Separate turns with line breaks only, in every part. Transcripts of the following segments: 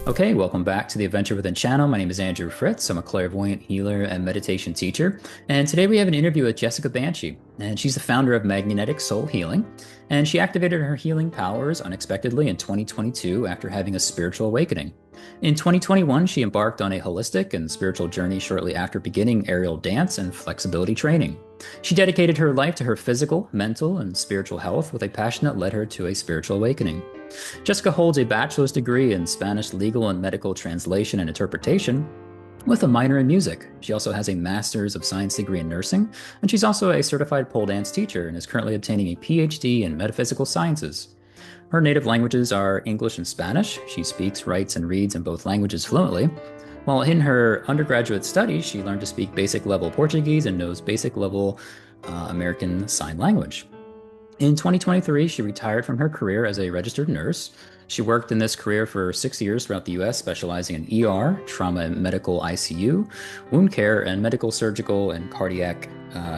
Okay, welcome back to the Adventure Within channel. My name is Andrew Fritz. I'm a clairvoyant healer and meditation teacher. And today we have an interview with Jesseca Banchy. And she's the founder of Magnetic Soul Healing. And she activated her healing powers unexpectedly in 2022 after having a spiritual awakening. In 2021, she embarked on a holistic and spiritual journey shortly after beginning aerial dance and flexibility training. She dedicated her life to her physical, mental, and spiritual health with a passion that led her to a spiritual awakening. Jessica holds a bachelor's degree in Spanish legal and medical translation and interpretation with a minor in music. She also has a master's of science degree in nursing, and she's also a certified pole dance teacher and is currently obtaining a PhD in metaphysical sciences. Her native languages are English and Spanish. She speaks, writes, and reads in both languages fluently. While in her undergraduate studies, she learned to speak basic level Portuguese and knows basic level American Sign Language. In 2023, she retired from her career as a registered nurse. She worked in this career for 6 years throughout the US, specializing in ER, trauma and medical ICU, wound care, and medical, surgical, and cardiac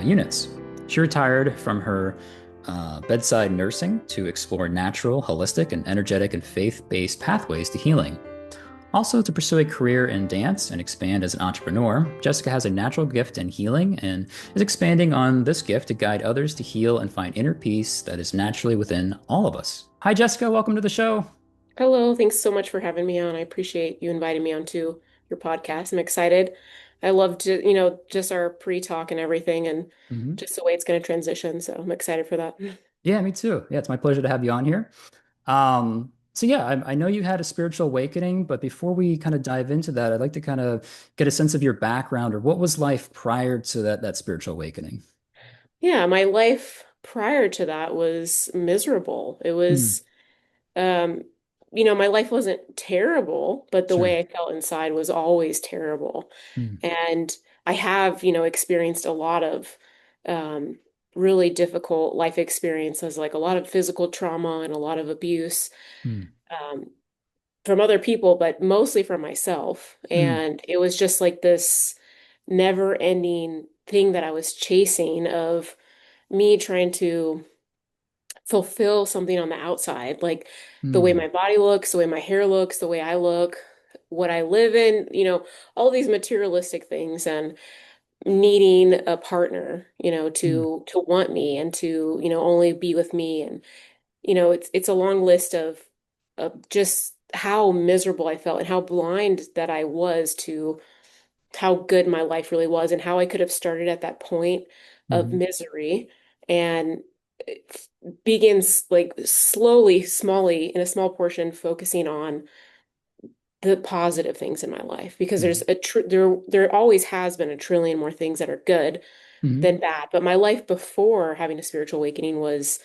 units. She retired from her bedside nursing to explore natural, holistic, and energetic and faith-based pathways to healing. Also, to pursue a career in dance and expand as an entrepreneur, Jessica has a natural gift in healing and is expanding on this gift to guide others to heal and find inner peace that is naturally within all of us. Hi, Jessica. Welcome to the show.
Hello, thanks so much for having me on. I appreciate you inviting me onto your podcast. I'm excited. I love to, just our pre-talk and everything and
Mhm.
just the way it's going to transition. So I'm excited for that.
Yeah, me too. Yeah, it's my pleasure to have you on here. So yeah, I know you had a spiritual awakening, but before we kind of dive into that, I'd like to kind of get a sense of your background or what was life prior to that spiritual awakening?
Yeah, my life prior to that was miserable. It
Hmm.
was, um, my life wasn't terrible, but the
Sure.
way I felt inside was always terrible.
Hmm.
And I have, experienced a lot of um, really difficult life experiences, like a lot of physical trauma and a lot of abuse
Hmm.
um, from other people, but mostly from myself.
Hmm.
And it was just like this never-ending thing that I was chasing of me trying to fulfill something on the outside, like the way
Hmm.
my body looks, the way my hair looks, the way I look, what I live in, all these materialistic things and needing a partner,
Hmm.
to want me and to, only be with me. And, it's a long list of just how miserable I felt and how blind that I was to how good my life really was and how I could have started at that point of
Hmm.
misery and begins like slowly, smallly, in a small portion, focusing on the positive things in my life because
Hmm.
there always has been a trillion more things that are good
Hmm.
than bad. But my life before having a spiritual awakening was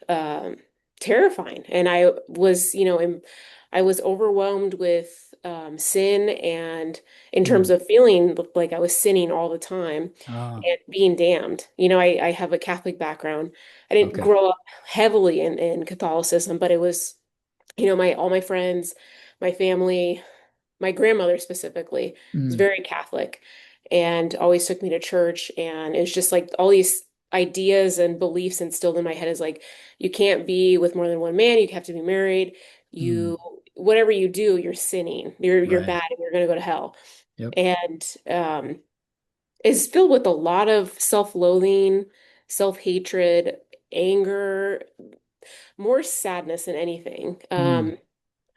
um, terrifying. And I was overwhelmed with sin and in terms
Hmm.
of feeling like I was sinning all the time
Ah,
and being damned. I have a Catholic background. I didn't
okay.
grow up heavily in Catholicism, but it was, all my friends, my family, my grandmother specifically was
Hmm.
very Catholic and always took me to church. And it's just like all these ideas and beliefs instilled in my head is like, you can't be with more than one man. You have to be married.
Hmm.
Whatever you do, you're sinning. You're
Right.
bad and you're going to go to hell.
Yep.
And is filled with a lot of self-loathing, self-hatred, anger, more sadness than anything.
Hmm.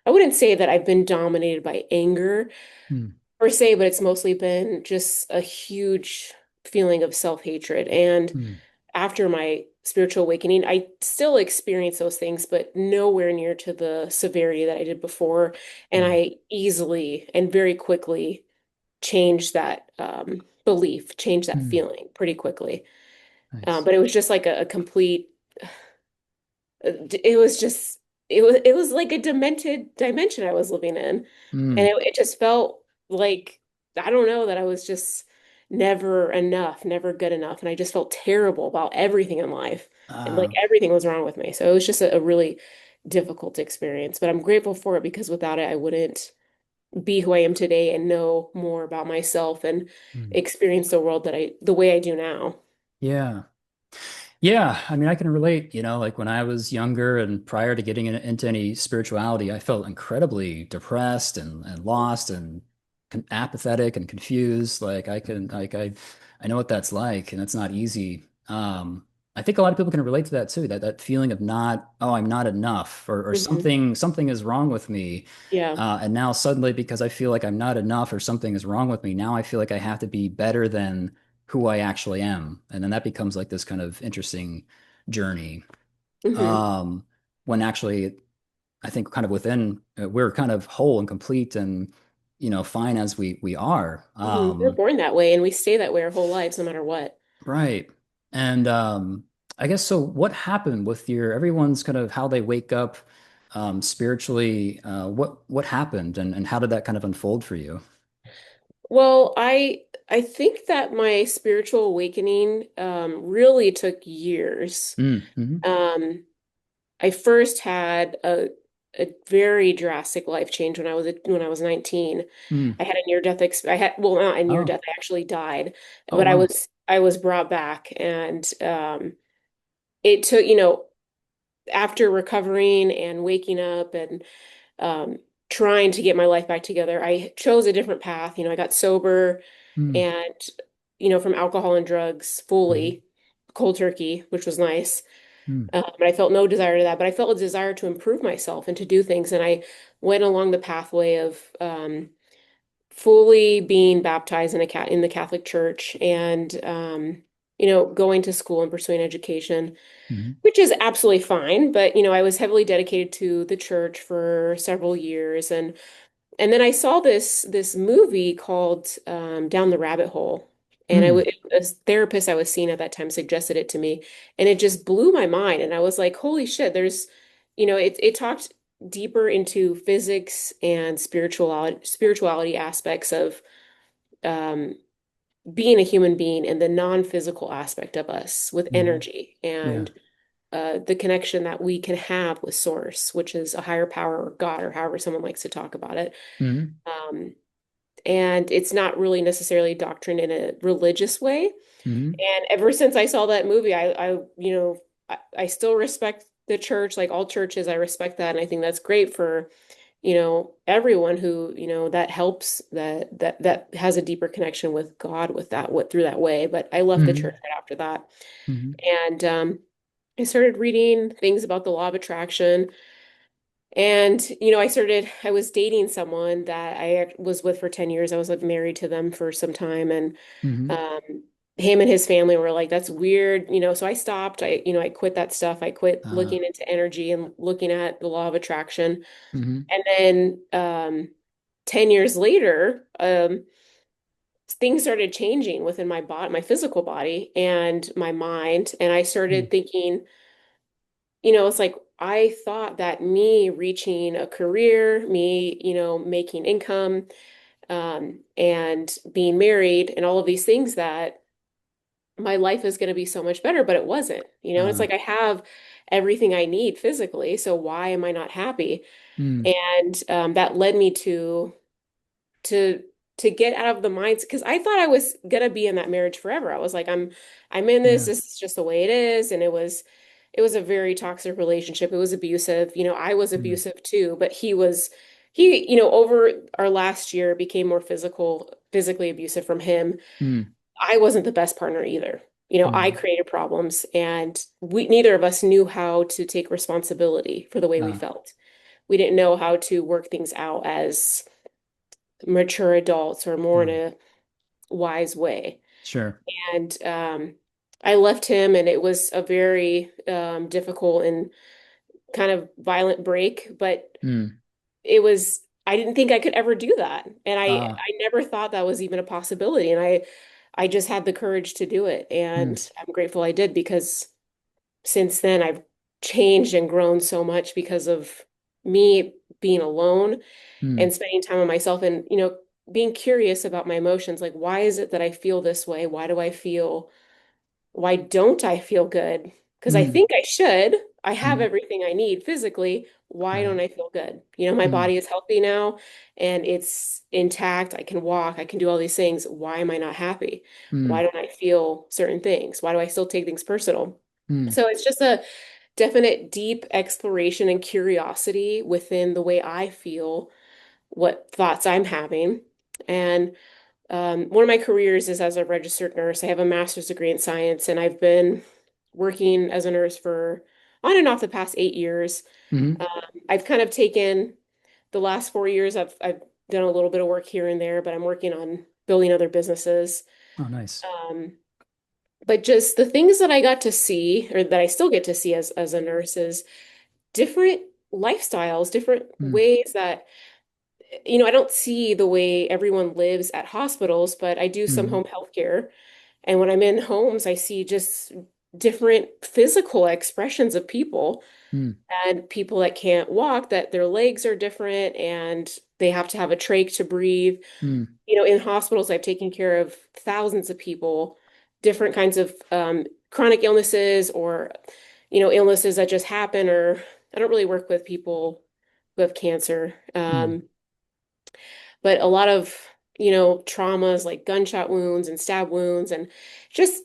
I wouldn't say that I've been dominated by anger
Hmm.
per se, but it's mostly been just a huge feeling of self-hatred. And
Hmm.
after my spiritual awakening, I still experience those things, but nowhere near to the severity that I did before. And
Right.
I easily and very quickly changed that belief, changed that
Hmm.
feeling pretty quickly.
Nice.
But it was just like a complete, it was just, it was like a demented dimension I was living in. And
Hmm.
it just felt like, I don't know, that I was just never enough, never good enough. And I just felt terrible about everything in life. And like
Ah,
everything was wrong with me. So it was just a really difficult experience. But I'm grateful for it because without it, I wouldn't be who I am today and know more about myself and
hmm.
experience the world the way I do now.
Yeah. Yeah, I mean, I can relate, like when I was younger and prior to getting into any spirituality, I felt incredibly depressed and lost and apathetic and confused. Like I know what that's like, and it's not easy. I think a lot of people can relate to that too, that feeling of not, oh, I'm not enough, or
Hmm.
something is wrong with me.
Yeah.
And now suddenly, because I feel like I'm not enough or something is wrong with me, now I feel like I have to be better than who I actually am. And then that becomes like this kind of interesting journey.
Hmm.
Um, when actually, I think kind of within, we're kind of whole and complete and, fine as we are.
Hmm. We're born that way and we stay that way our whole lives, no matter what.
Right. And I guess so. What happened with everyone's kind of how they wake up spiritually? What happened and how did that kind of unfold for you?
Well, I think that my spiritual awakening really took years.
Mm-hmm.
Um, I first had a very drastic life change when I was 19.
Mm.
I had a near death ex I had well not a near
Oh,
death, I actually died,
oh
but
wow.
I was brought back and it took, after recovering and waking up and um trying to get my life back together, I chose a different path. I got sober
Mm.
and from alcohol and drugs
Mm-hmm.
fully cold turkey, which was nice.
Mm.
But I felt no desire to that, but I felt a desire to improve myself and to do things. And I went along the pathway of fully being baptized in the Catholic Church and going to school and pursuing education,
Mm-hmm.
which is absolutely fine. But I was heavily dedicated to the church for several years, and then I saw this movie called Down the Rabbit Hole, and
Mm.
a therapist I was seeing at that time suggested it to me, and it just blew my mind. And I was like, "Holy shit!" It talked deeper into physics and spirituality aspects of um, being a human being and the non-physical aspect of us with
Mm-hmm.
energy
Yeah.
and the connection that we can have with Source, which is a higher power or God or however someone likes to talk about it.
Mm-hmm.
Um, and it's not really necessarily doctrine in a religious way.
Mm-hmm.
And ever since I saw that movie, I still respect the church, like all churches, I respect that. And I think that's great for, everyone who, that helps that has a deeper connection with God with that, what through that way. But I left the church
Mm-hmm.
right after that.
Mm-hmm.
And I started reading things about the law of attraction. And, I was dating someone that I was with for 10 years. I was like married to them for some time. And
Mm-hmm.
um, him and his family were like, that's weird. So I stopped. I quit that stuff. I quit
Uh,
looking into energy and looking at the law of attraction.
mm-hmm.
And then 10 years later, things started changing within my body, my physical body and my mind. And I started thinking, it's like I thought that me reaching a career, me, making income, and being married and all of these things that my life is going to be so much better, but it wasn't. It's
Uh,
like I have everything I need physically, so why am I not happy?
mm.
And that led me to to get out of the minds because I thought I was gonna be in that marriage forever. I was like, I'm in this.
Yeah.
This is just the way it is, and it was a very toxic relationship. It was abusive. I was
Mm.
abusive too, but over our last year became more physically abusive from him.
Mm.
I wasn't the best partner either. I
Mm.
created problems, and we neither of us knew how to take responsibility for the way we
Uh,
felt. We didn't know how to work things out as mature adults or more in
mm.
a wise way.
Sure.
And I left him, and it was a very difficult and kind of violent break, but
Mm.
I didn't think I could ever do that. And
Uh,
I never thought that was even a possibility. And I just had the courage to do it.
mm.
And I'm grateful I did because since then I've changed and grown so much because of me being alone
Mm.
and spending time on myself and, being curious about my emotions. Like, why is it that I feel this way? Why don't I feel good? Because I
Mm.
think I should. I have
Mm.
everything I need physically. Why don't
Right.
I feel good? My
Mm.
body is healthy now and it's intact. I can walk. I can do all these things. Why am I not happy? Why
Mm.
don't I feel certain things? Why do I still take things personal?
Mm.
So it's just a definite deep exploration and curiosity within the way I feel, what thoughts I'm having. And one of my careers is as a registered nurse. I have a master's degree in science, and I've been working as a nurse for on and off the past 8 years.
Hmm.
I've kind of taken the last 4 years, I've done a little bit of work here and there, but I'm working on building other businesses.
Oh, nice.
Um, but just the things that I got to see, or that I still get to see as a nurse, is different lifestyles, different
Mm.
ways that, I don't see the way everyone lives at hospitals, but I do some
Hmm.
home health care. And when I'm in homes, I see just different physical expressions of people
Mm.
and people that can't walk, that their legs are different and they have to have a trach to breathe.
Mm.
In hospitals, I've taken care of thousands of people, different kinds of chronic illnesses or, illnesses that just happen, or I don't really work with people who have cancer.
Mm.
But a lot of, traumas like gunshot wounds and stab wounds and just,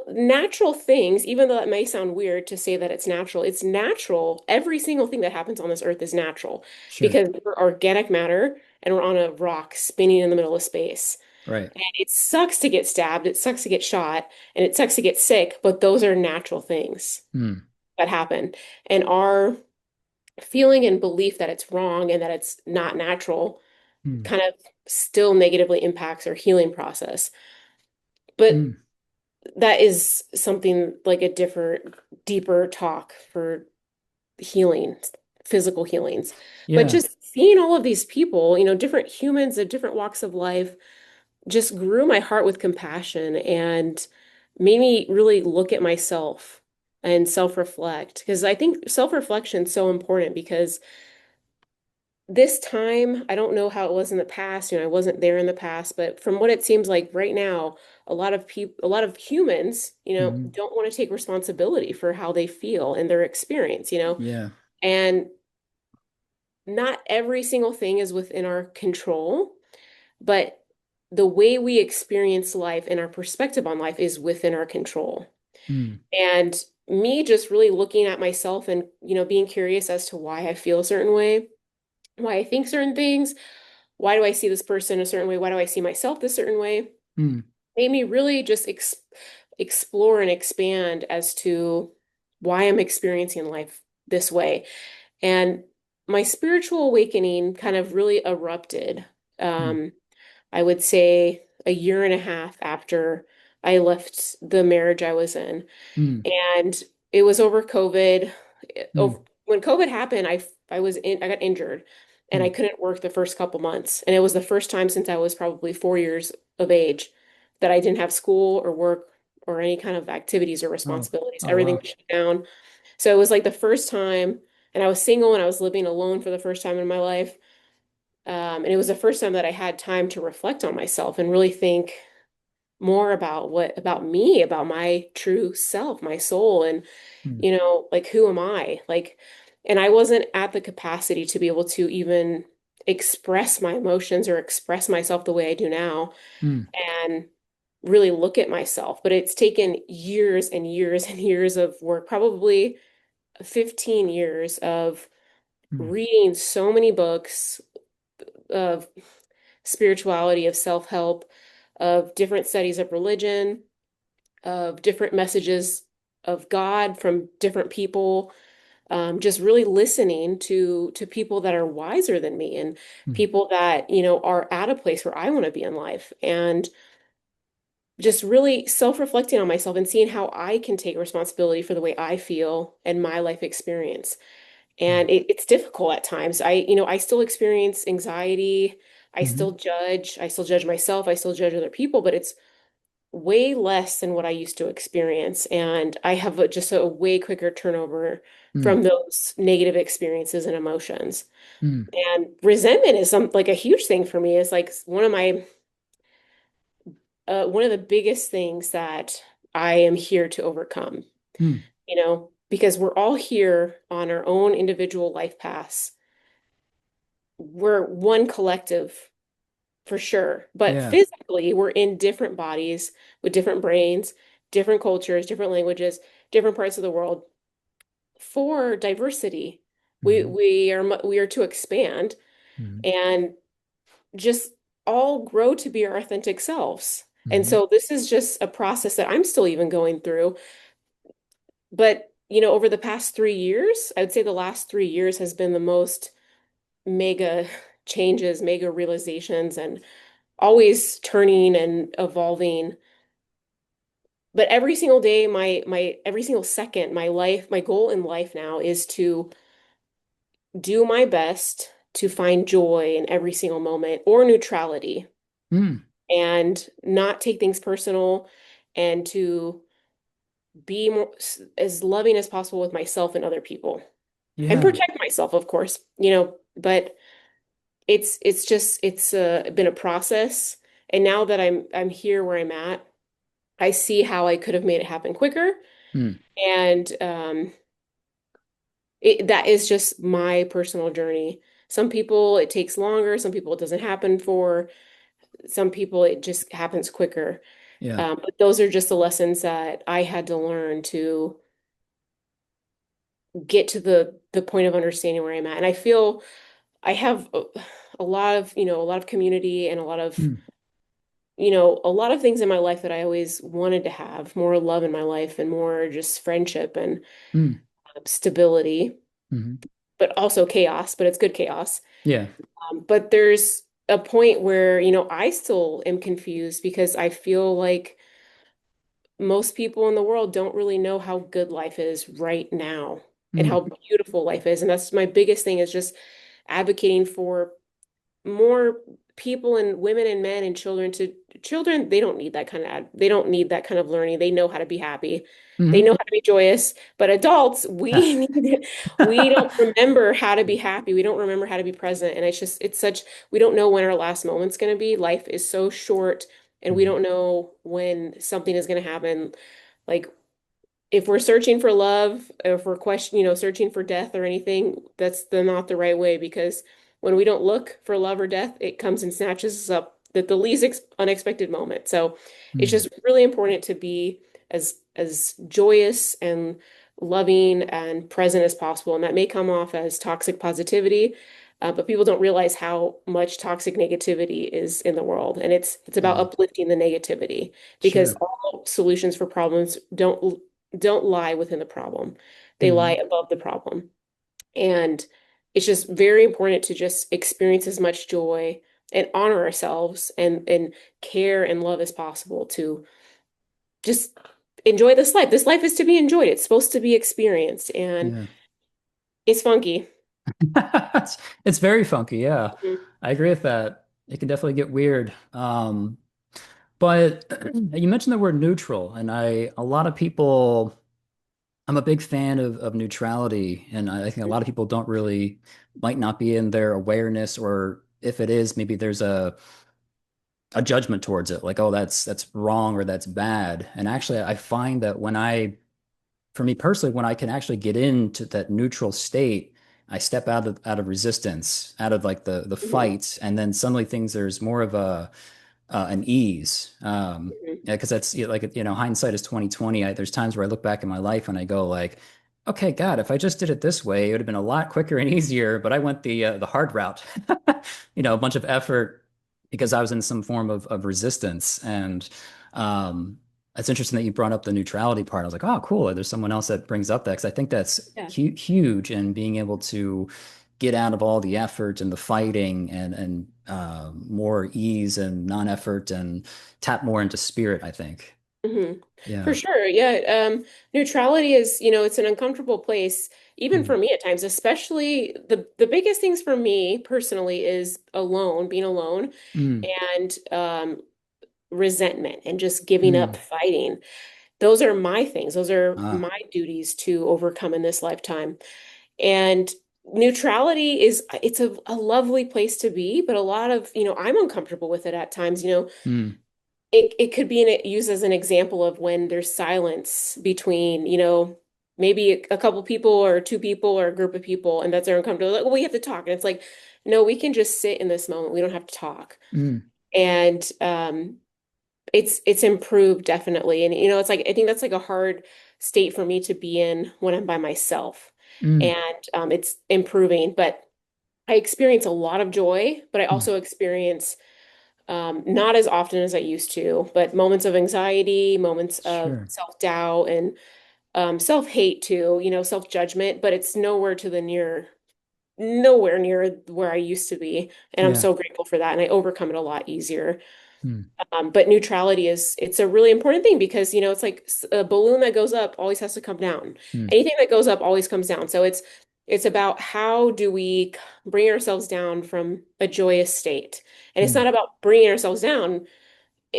natural things, even though it may sound weird to say that it's natural. Every single thing that happens on this earth is natural
Sure.
because we're organic matter and we're on a rock spinning in the middle of space.
Right.
And it sucks to get stabbed, it sucks to get shot, and it sucks to get sick, but those are natural things
Mm.
that happen. And our feeling and belief that it's wrong and that it's not natural
Mm.
kind of still negatively impacts our healing process. But
Mm.
that is something like a different, deeper talk for healing, physical healings. But
Yeah.
just seeing all of these people, different humans of different walks of life, just grew my heart with compassion and made me really look at myself and self-reflect. Because I think self-reflection is so important because this time, I don't know how it was in the past, I wasn't there in the past, but from what it seems like right now, a lot of humans,
Hmm.
don't want to take responsibility for how they feel and their experience.
Yeah.
And not every single thing is within our control, but the way we experience life and our perspective on life is within our control.
Mm.
And me just really looking at myself and, being curious as to why I feel a certain way, why I think certain things. Why do I see this person a certain way? Why do I see myself this certain way?
Mm.
Made me really just explore and expand as to why I'm experiencing life this way. And my spiritual awakening kind of really erupted,
Mm.
um, I would say a year and a half after I left the marriage I was in.
Mm.
And it was over COVID.
Mm.
When COVID happened, I got injured and I
Mm.
couldn't work the first couple months. And it was the first time since I was probably 4 years of age that I didn't have school or work or any kind of activities or
Oh.
responsibilities.
Oh,
Everything
wow.
was shut down. So it was like the first time, and I was single and I was living alone for the first time in my life. And it was the first time that I had time to reflect on myself and really think more about me, about my true self, my soul, and
Mm.
like who am I? Like, and I wasn't at the capacity to be able to even express my emotions or express myself the way I do now
Mm.
and really look at myself. But it's taken years and years and years of work, probably 15 years of
Mm.
reading so many books of spirituality, of self-help, of different studies of religion, of different messages of God from different people, just really listening to people that are wiser than me and
Mm.
people that, are at a place where I want to be in life, and just really self-reflecting on myself and seeing how I can take responsibility for the way I feel and my life experience.
Mm.
And it's difficult at times. I still experience anxiety.
Mhm.
I still judge myself. I still judge other people, but it's way less than what I used to experience. And I have just a way quicker turnover
Mm.
from those negative experiences and emotions.
Mm.
And resentment is like a huge thing for me. It's like one of the biggest things that I am here to overcome,
Mm.
because we're all here on our own individual life paths. We're one collective for sure, but
Yeah.
physically we're in different bodies with different brains, different cultures, different languages. different parts of the world for diversity. We
Mm-hmm.
we are we are to expand and just all grow to be our authentic selves. And
Mm-hmm.
so this is just a process that I'm still even going through. But, over the past 3 years, I would say the last 3 years has been the most mega changes, mega realizations, and always turning and evolving. But every single day, my every single second, my goal in life now is to do my best to find joy in every single moment or neutrality
Mm-hmm.
and not take things personal and to be more, as loving as possible with myself and other people and
Yeah.
protect myself, of course, but it's been a process. And now that I'm here where I'm at, I see how I could have made it happen quicker.
Mm.
And that is just my personal journey. Some people it takes longer, some people it doesn't happen for, some people it just happens quicker.
Yeah.
But those are just the lessons that I had to learn to get to the point of understanding where I'm at. And I feel I have a lot of, a lot of community and
Mm.
a lot of things in my life that I always wanted to have, more love in my life and more just friendship and
Mm.
stability,
Mm-hmm.
but also chaos, but it's good chaos.
Yeah.
But there's a point where, I still am confused because I feel like most people in the world don't really know how good life is right now and
Mm.
how beautiful life is. And that's my biggest thing is just advocating for more people and women and men and children, they don't need that kind of they don't need that kind of learning. They know how to be happy. They
Mm-hmm.
know how to be joyous. But adults, we don't remember how to be happy. We don't remember how to be present. And we don't know when our last moment's going to be. Life is so short and we
Mm.
don't know when something is going to happen. Like if we're searching for love, or if we're searching for death or anything, that's not the right way because when we don't look for love or death, it comes and snatches us up at the least ex unexpected moment. So it's
Mm.
just really important to be as joyous and loving and present as possible. And that may come off as toxic positivity, but people don't realize how much toxic negativity is in the world. And it's about
Yeah.
uplifting the negativity because
Sure.
all solutions for problems don't lie within the problem. They lie
Mm.
above the problem. And it's just very important to just experience as much joy and honor ourselves and care and love as possible to just enjoy this life. This life is to be enjoyed. It's supposed to be experienced and
Yeah.
it's funky.
It's very funky, yeah.
Mhm.
I agree with that. It can definitely get weird. But you mentioned the word neutral, and a lot of people, I'm a big fan of neutrality, and I think a lot of people don't really, might not be in their awareness, or if it is, maybe there's a judgment towards it, like, oh, that's wrong or that's bad. And actually, I find that for me personally, when I can actually get into that neutral state, I step out of resistance, out of like the
Mhm.
fight, and then suddenly there's more of a an ease.
Mhm.
Yeah, because that's like hindsight is 2020. There's times where I look back in my life and I go like, okay, God, if I just did it this way, it would have been a lot quicker and easier. But I went the hard route, a bunch of effort because I was in some form of resistance. And um, it's interesting that you brought up the neutrality part. I was like, oh, cool. There's someone else that brings up that because I think that's
Yeah.
huge in being able to get out of all the effort and the fighting and more ease and non-effort and tap more into spirit, I think.
hmm For
Yeah.
sure. Yeah. Neutrality is, it's an uncomfortable place, even
Mm.
for me at times, especially the biggest things for me personally is being alone
Mm.
and resentment and just giving up
Mm.
fighting. Those are my things. Those are
Ah.
my duties to overcome in this lifetime. And neutrality it's a lovely place to be, but a lot of, I'm uncomfortable with it at times,
Mm.
it could be used as an example of when there's silence between, maybe a couple people or two people or a group of people, and that's they're uncomfortable. Like, well, we have to talk. And it's like, no, we can just sit in this moment. We don't have to talk.
Mm.
And it's improved definitely. And it's like I think that's like a hard state for me to be in when I'm by myself.
Mm.
And it's improving, but I experience a lot of joy, but I
Mm.
also experience not as often as I used to, but moments of anxiety, moments of
Sure.
self-doubt and self-hate too, self-judgment, but it's nowhere near where I used to be. And I'm
Yeah.
so grateful for that. And I overcome it a lot easier.
Mm.
But neutrality it's a really important thing because, it's like a balloon that goes up always has to come down.
Mm.
Anything that goes up always comes down. So it's about how do we bring ourselves down from a joyous state. And it's
Mm.
not about bringing ourselves down,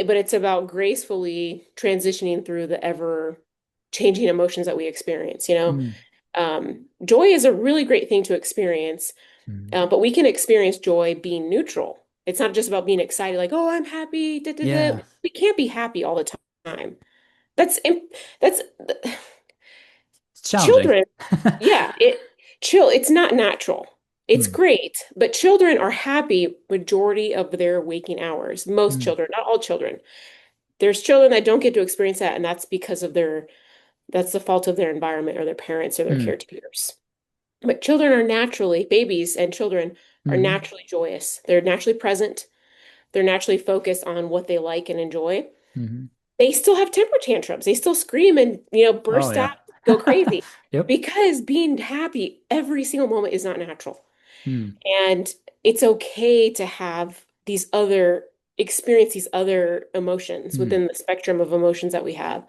but it's about gracefully transitioning through the ever changing emotions that we experience,
Mm.
Joy is a really great thing to experience,
Mm.
but we can experience joy being neutral. It's not just about being excited, like, oh, I'm happy. Da, da, da.
Yeah.
We can't be happy all the time. That's that's
It's challenging.
children. Yeah, it's not natural. It's
Mm.
great, but children are happy majority of their waking hours. Most
Mm.
children, not all children. There's children that don't get to experience that, and that's the fault of their environment or their parents or their
Mm.
caretakers. But children are naturally, babies and children are
Mm.
naturally joyous. They're naturally present. They're naturally focused on what they like and enjoy.
Mm.
They still have temper tantrums. They still scream and,
Oh
burst out,
yeah.
go crazy
Yep.
because being happy every single moment is not natural.
Mm.
And it's okay to have experience these other emotions
Mm.
within the spectrum of emotions that we have.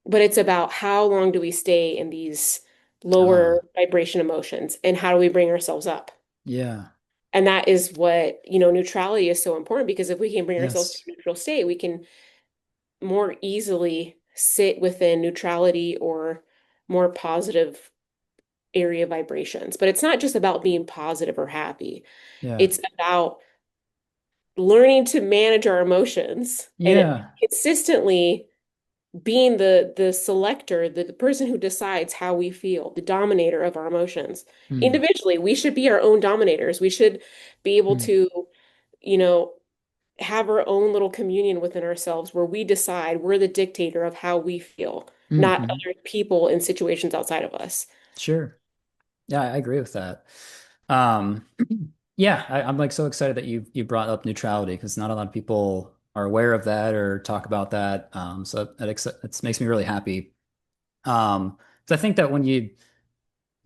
But it's about how long do we stay in these lower
Ah.
vibration emotions and how do we bring ourselves up?
Yeah.
And that is what, neutrality is so important because if we can bring ourselves to
Yes.
a neutral state, we can more easily sit within neutrality or more positive area vibrations. But it's not just about being positive or happy.
Yeah.
It's about learning to manage our emotions and
Yeah.
consistently being the selector, the person who decides how we feel, the dominator of our emotions.
Mm.
Individually, we should be our own dominators. We should be able
Mm.
to, you know, have our own little communion within ourselves where we decide we're the dictator of how we feel, not
Mm-hmm.
other people in situations outside of us.
Sure. Yeah, I agree with that. Um, yeah, I'm like so excited that you brought up neutrality because not a lot of people are aware of that or talk about that. So it makes me really happy. So I think that when you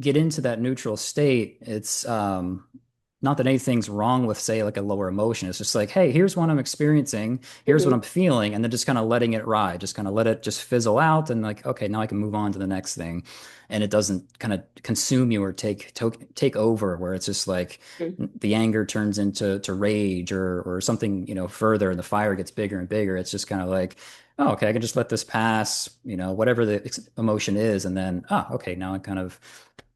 get into that neutral state, it's not that anything's wrong with, say, like a lower emotion. It's just like, hey, here's what I'm experiencing, here's what
Mhm,
I'm feeling, and then just kind of letting it ride, just kind of let it just fizzle out, and like, okay, now I can move on to the next thing, and it doesn't kind of consume you or take over, where it's just like
mhm,
the anger turns into rage or something, further, and the fire gets bigger and bigger. It's just kind of like, oh, okay, I can just let this pass, whatever the emotion is, and then, oh, okay, now I kind of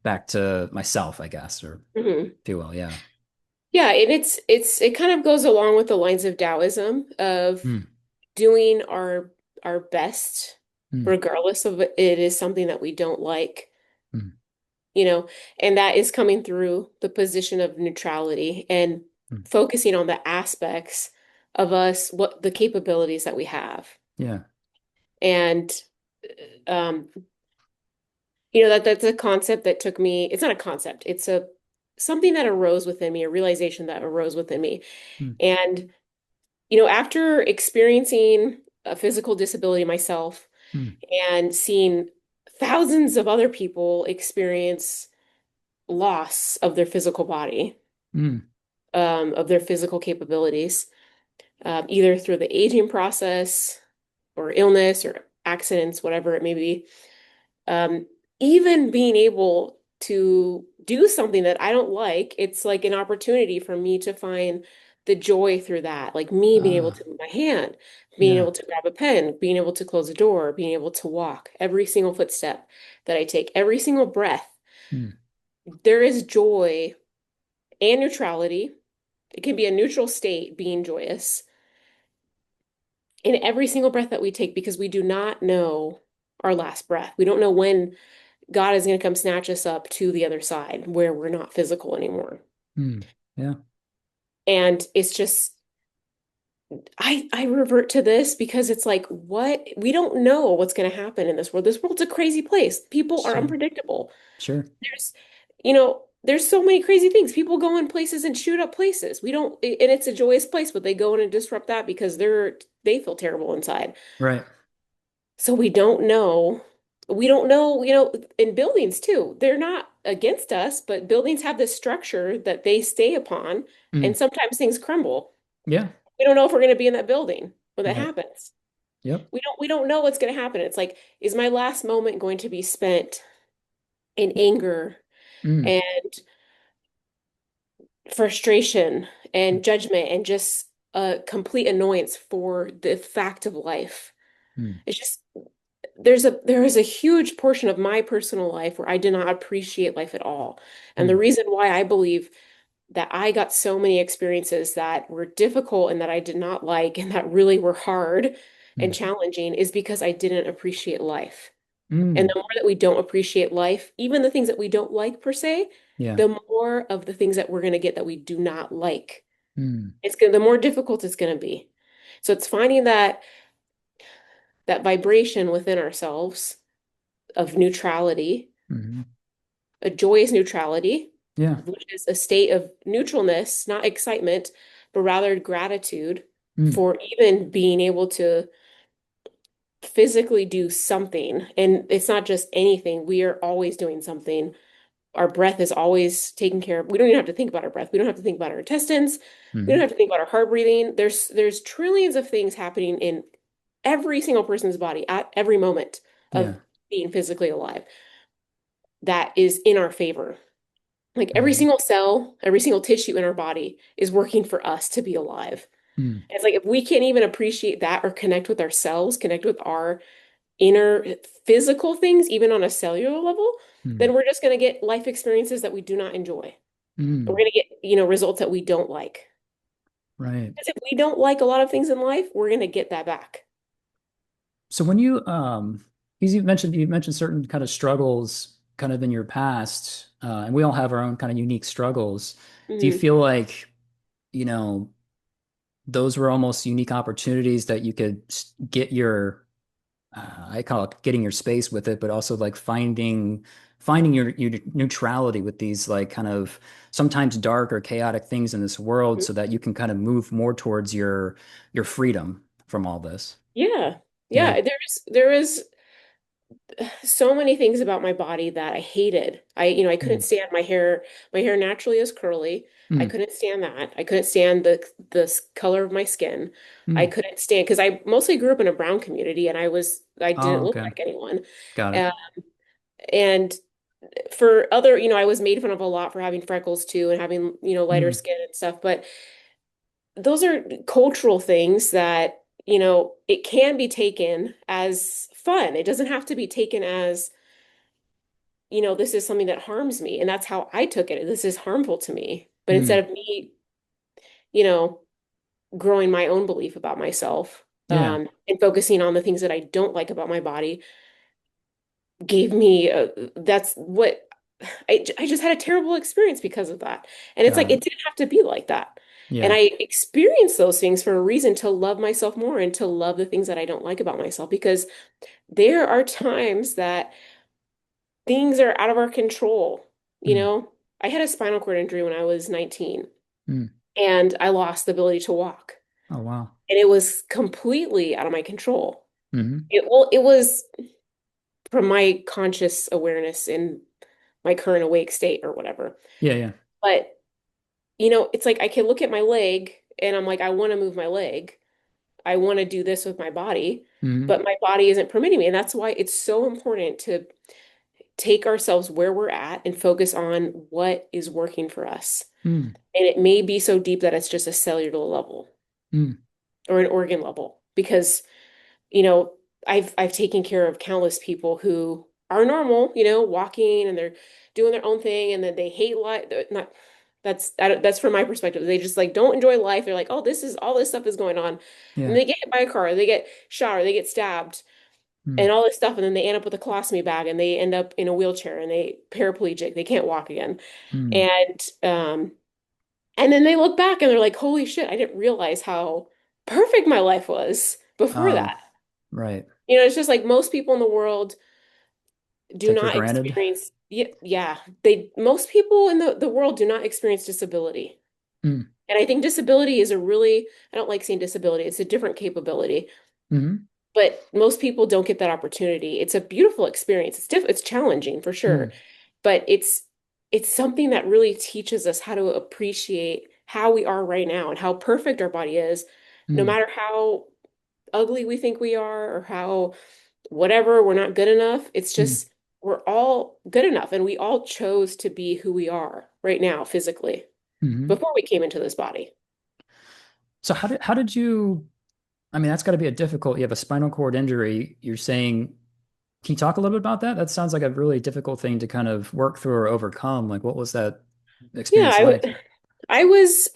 back to myself, I guess, or
mhm.
if you will. Yeah.
Yeah, and it kind of goes along with the lines of Taoism of
Mm.
doing our best,
Mm.
regardless of it is something that we don't like,
Mm.
you know, and that is coming through the position of neutrality and
Mm.
focusing on the aspects of us, what the capabilities that we have.
Yeah.
And um, that's a concept that took me, it's not a concept, it's a something that arose within me, a realization that arose within me.
Mm.
And, after experiencing a physical disability myself
Mm.
and seeing thousands of other people experience loss of their physical body,
Mm.
of their physical capabilities, either through the aging process or illness or accidents, whatever it may be. Um, Even being able to do something that I don't like, it's like an opportunity for me to find the joy through that. Like me being able
Ah,
to move my hand, being
yeah.
able to grab a pen, being able to close a door, being able to walk every single footstep that I take, every single breath.
Mm.
There is joy and neutrality. It can be a neutral state being joyous in every single breath that we take because we do not know our last breath. We don't know when God is going to come snatch us up to the other side where we're not physical anymore.
Mm. Yeah.
And it's just I revert to this because it's like, what? We don't know what's going to happen in this world. This world's a crazy place. People are
Sure.
unpredictable.
Sure.
There's, there's so many crazy things. People go in places and shoot up places. We don't, and it's a joyous place, but they go in and disrupt that because they feel terrible inside.
Right.
So we don't know. We don't know, in buildings too. They're not against us, but buildings have this structure that they stay upon, and
Mm.
sometimes things crumble.
Yeah.
We don't know if we're going to be in that building when that
Right.
happens.
Yep.
We don't know what's going to happen. It's like, is my last moment going to be spent in anger
Mm.
and frustration and judgment and just a complete annoyance for the fact of life?
Mm.
It's just there is a huge portion of my personal life where I did not appreciate life at all. And the
Mm.
reason why I believe that I got so many experiences that were difficult and that I did not like and that really were hard and
Mm.
challenging is because I didn't appreciate life. And
Mm.
the more that we don't appreciate life, even the things that we don't like per se,
Yeah.
the more of the things that we're going to get that we do not like.
Mm.
The more difficult it's going to be. So it's finding that vibration within ourselves of neutrality,
Mm.
a joyous neutrality,
Yeah.
which is a state of neutralness, not excitement, but rather gratitude
Mm.
for even being able to physically do something. And it's not just anything, we are always doing something. Our breath is always taken care of. We don't even have to think about our breath. We don't have to think about our intestines. We don't
Mm.
have to think about our heart breathing. There's trillions of things happening in every single person's body at every moment of
Yeah.
being physically alive that is in our favor. Like every
Right.
single cell, every single tissue in our body is working for us to be alive.
Mm.
It's like if we can't even appreciate that or connect with ourselves, connect with our inner physical things, even on a cellular level,
Mm.
then we're just going to get life experiences that we do not enjoy. We're
Mm.
going to get, results that we don't like.
Right.
Because if we don't like a lot of things in life, we're going to get that back.
So when because you mentioned certain kind of struggles kind of in your past, and we all have our own kind of unique struggles. Do you
Hmm.
feel like, you know, those were almost unique opportunities that you could get your, I call it getting your space with it, but also like finding your neutrality with these like kind of sometimes dark or chaotic things in this world so that you can kind of move more towards your freedom from all this.
Yeah.
Yeah.
Yeah. There is so many things about my body that I hated. I couldn't
Mm.
stand my hair. My hair naturally is curly. I
Mm.
couldn't stand that. I couldn't stand the color of my skin. I
Mm.
couldn't stand because I mostly grew up in a brown community and I
Oh,
didn't look
okay.
like anyone.
Got it.
Uh, and for other, I was made fun of a lot for having freckles too and having, lighter
Mm.
skin and stuff. But those are cultural things that, it can be taken as fun. It doesn't have to be taken as this is something that harms me. And that's how I took it. This is harmful to me. But instead
Mm.
of me, you know, growing my own belief about myself,
Yeah.
and focusing on the things that I don't like about my body, gave me that's what I just had a terrible experience because of that. And it's like
Got
it
it.
didn't have to be like that. And
Yeah.
I experienced those things for a reason to love myself more and to love the things that I don't like about myself because there are times that things are out of our control.
Mm.
I had a spinal cord injury when I was 19
Mm.
and I lost the ability to walk.
Oh, wow.
And it was completely out of my control.
Hmm.
It was from my conscious awareness in my current awake state or whatever.
Yeah. Yeah.
But, it's like I can look at my leg and I'm like, I want to move my leg. I want to do this with my body,
Hmm.
but my body isn't permitting me. And that's why it's so important to take ourselves where we're at and focus on what is working for us.
Mm.
And it may be so deep that it's just a cellular level
Mm.
or an organ level because, you know, I've taken care of countless people who are normal, walking and they're doing their own thing and then they hate life. Not that's from my perspective. They just like don't enjoy life. They're like, oh, this is all this stuff is going on. And
Yeah.
they get hit by a car, they get shot or they get stabbed
Mm.
and all this stuff, and then they end up with a colostomy bag and they end up in a wheelchair and they paraplegic, they can't walk again.
Mm.
And then they look back and they're like, holy shit, I didn't realize how perfect my life was before
Oh,
that.
right.
It's just like most people in the world do
Take for
not
granted.
experience, yeah, yeah, most people in the world do not experience disability.
Mm.
And I think disability is a really, I don't like saying disability, it's a different capability,
Mm-hmm.
but most people don't get that opportunity. It's a beautiful experience. It's challenging for sure,
Mm.
but it's something that really teaches us how to appreciate how we are right now and how perfect our body is, no
Mm.
matter how ugly we think we are or how whatever, we're not good enough. It's
Mm.
just we're all good enough and we all chose to be who we are right now physically
Mm-hmm.
before we came into this body.
So how did you, I mean, that's got to be a difficult, you have a spinal cord injury. You're saying, can you talk a little bit about that? That sounds like a really difficult thing to kind of work through or overcome. Like, what was that
Yeah,
experience like?
I was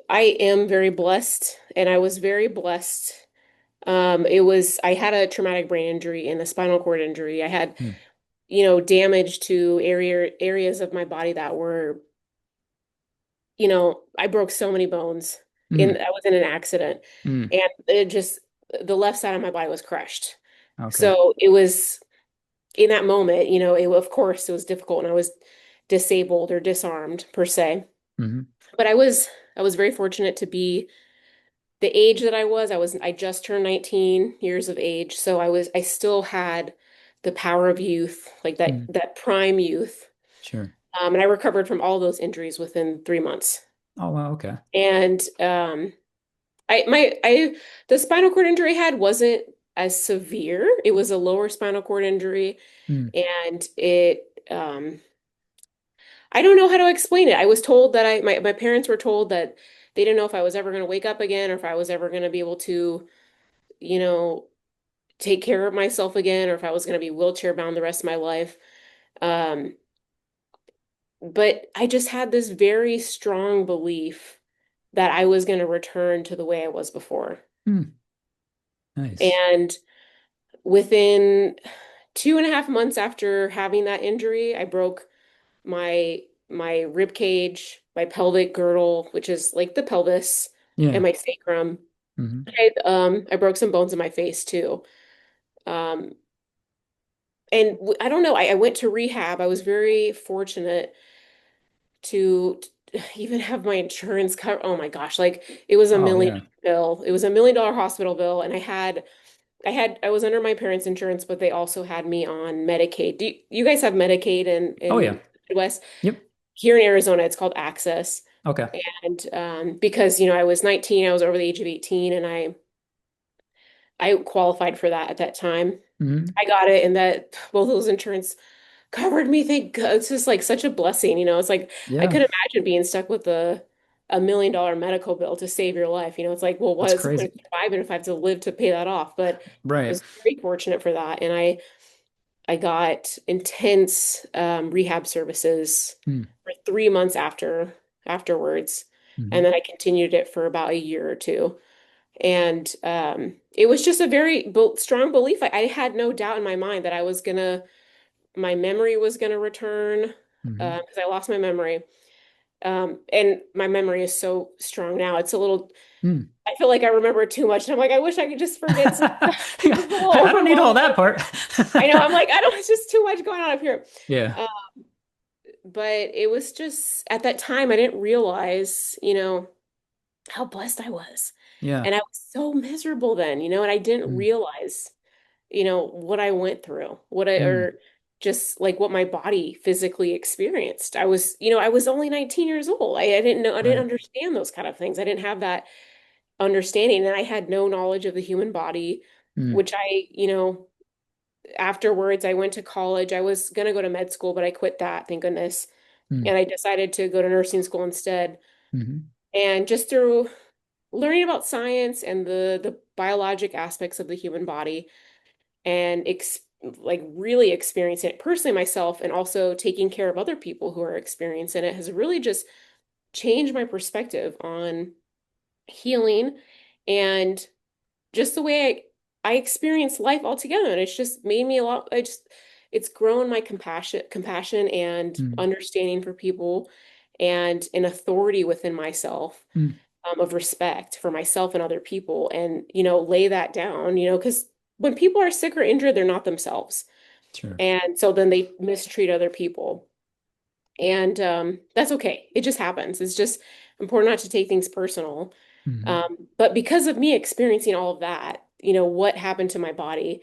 I am very blessed and I was very blessed. I had a traumatic brain injury and a spinal cord injury. I had,
Mm.
damage to areas of my body that were, I broke so many bones
Mm.
I was in an accident
Mm.
and it just the left side of my body was crushed.
Okay.
So it was in that moment, of course it was difficult and I was disabled or disarmed per se.
Mm-hmm.
But I was very fortunate to be the age that I just turned 19 years of age, so I still had the power of youth, like that
Mm.
that prime youth.
Sure.
And I recovered from all those injuries within 3 months.
Oh, wow. Okay.
And I my I the spinal cord injury I had wasn't as severe. It was a lower spinal cord injury,
Mm.
and I don't know how to explain it. I was told that my parents were told that they didn't know if I was ever going to wake up again or if I was ever going to be able to, you know, take care of myself again or if I was going to be wheelchair bound the rest of my life. Um, but I just had this very strong belief that I was going to return to the way I was before.
Mm. Nice.
And within 2.5 months after having that injury, I broke my rib cage, my pelvic girdle, which is like the pelvis, and
Yeah.
my sacrum.
Mm-hmm.
I broke some bones in my face too. Um, and I don't know, I went to rehab. I was very fortunate to even have my insurance cover. Oh my gosh, like it was a
Oh,
million
yeah.
bill. It was $1 million hospital bill, and I was under my parents' insurance, but they also had me on Medicaid. Do you guys have Medicaid
Oh, yeah.
in Midwest?
Yep.
Here in Arizona, it's called Access.
Okay.
And because I was 19, I was over the age of 18, and I qualified for that at that time.
Mm-hmm.
I got it, and that both of those insurance covered me. Thank God. It's just like such a blessing, It's like I
Yeah.
couldn't imagine being stuck with a $1 million medical bill to save your life. It's like, well, what
That's
is the point
crazy.
of surviving if I have to live to pay that off? But I
Right.
was very fortunate for that, and I got intense rehab services
Mm.
for 3 months afterwards,
Mm-hmm.
and then I continued it for about a year or two. And it was just a very strong belief. I had no doubt in my mind that my memory was gonna return
Mm-hmm.
because I lost my memory. And my memory is so strong now. It's a little,
Mm.
I feel like I remember too much. And I'm like, I wish I could just forget some stuff. It's a little
I don't need all
overwhelming.
that part.
I know. I'm like, I don't, it's just too much going on up here.
Yeah.
Uh, but it was just at that time, I didn't realize, how blessed I was.
Yeah.
And I was so miserable then, and I didn't
Mm.
realize, what I went through,
Mm.
or just like what my body physically experienced. I was only 19 years old. I didn't know, I didn't
Right.
understand those kind of things. I didn't have that understanding, and I had no knowledge of the human body,
Mm.
which afterwards I went to college. I was going to go to med school, but I quit that, thank goodness.
Mm.
And I decided to go to nursing school instead.
Mm-hmm.
And just through learning about science and the biologic aspects of the human body and like really experiencing it personally myself and also taking care of other people who are experiencing it has really just changed my perspective on healing and just the way I experience life altogether. And it's just made me a lot, it's grown my compassion and
Mm.
understanding for people and an authority within myself.
Mm.
of respect for myself and other people and, lay that down, because when people are sick or injured, they're not themselves.
Sure.
And so then they mistreat other people. And that's okay. It just happens. It's just important not to take things personal.
Hmm.
But because of me experiencing all of that, what happened to my body,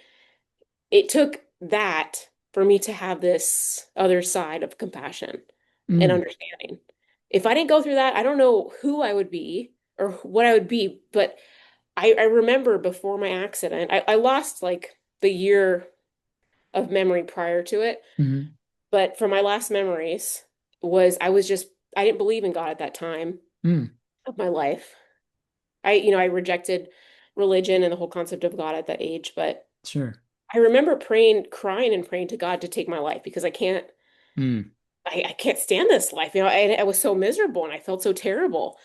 it took that for me to have this other side of compassion and
Mm.
understanding. If I didn't go through that, I don't know who I would be or what I would be. But I remember before my accident, I lost like the year of memory prior to it.
Hmm.
But from my last memories was I didn't believe in God at that time
Mm.
of my life. I rejected religion and the whole concept of God at that age, but
Sure.
I remember praying, crying and praying to God to take my life because
Mm.
I can't stand this life. I was so miserable and I felt so terrible.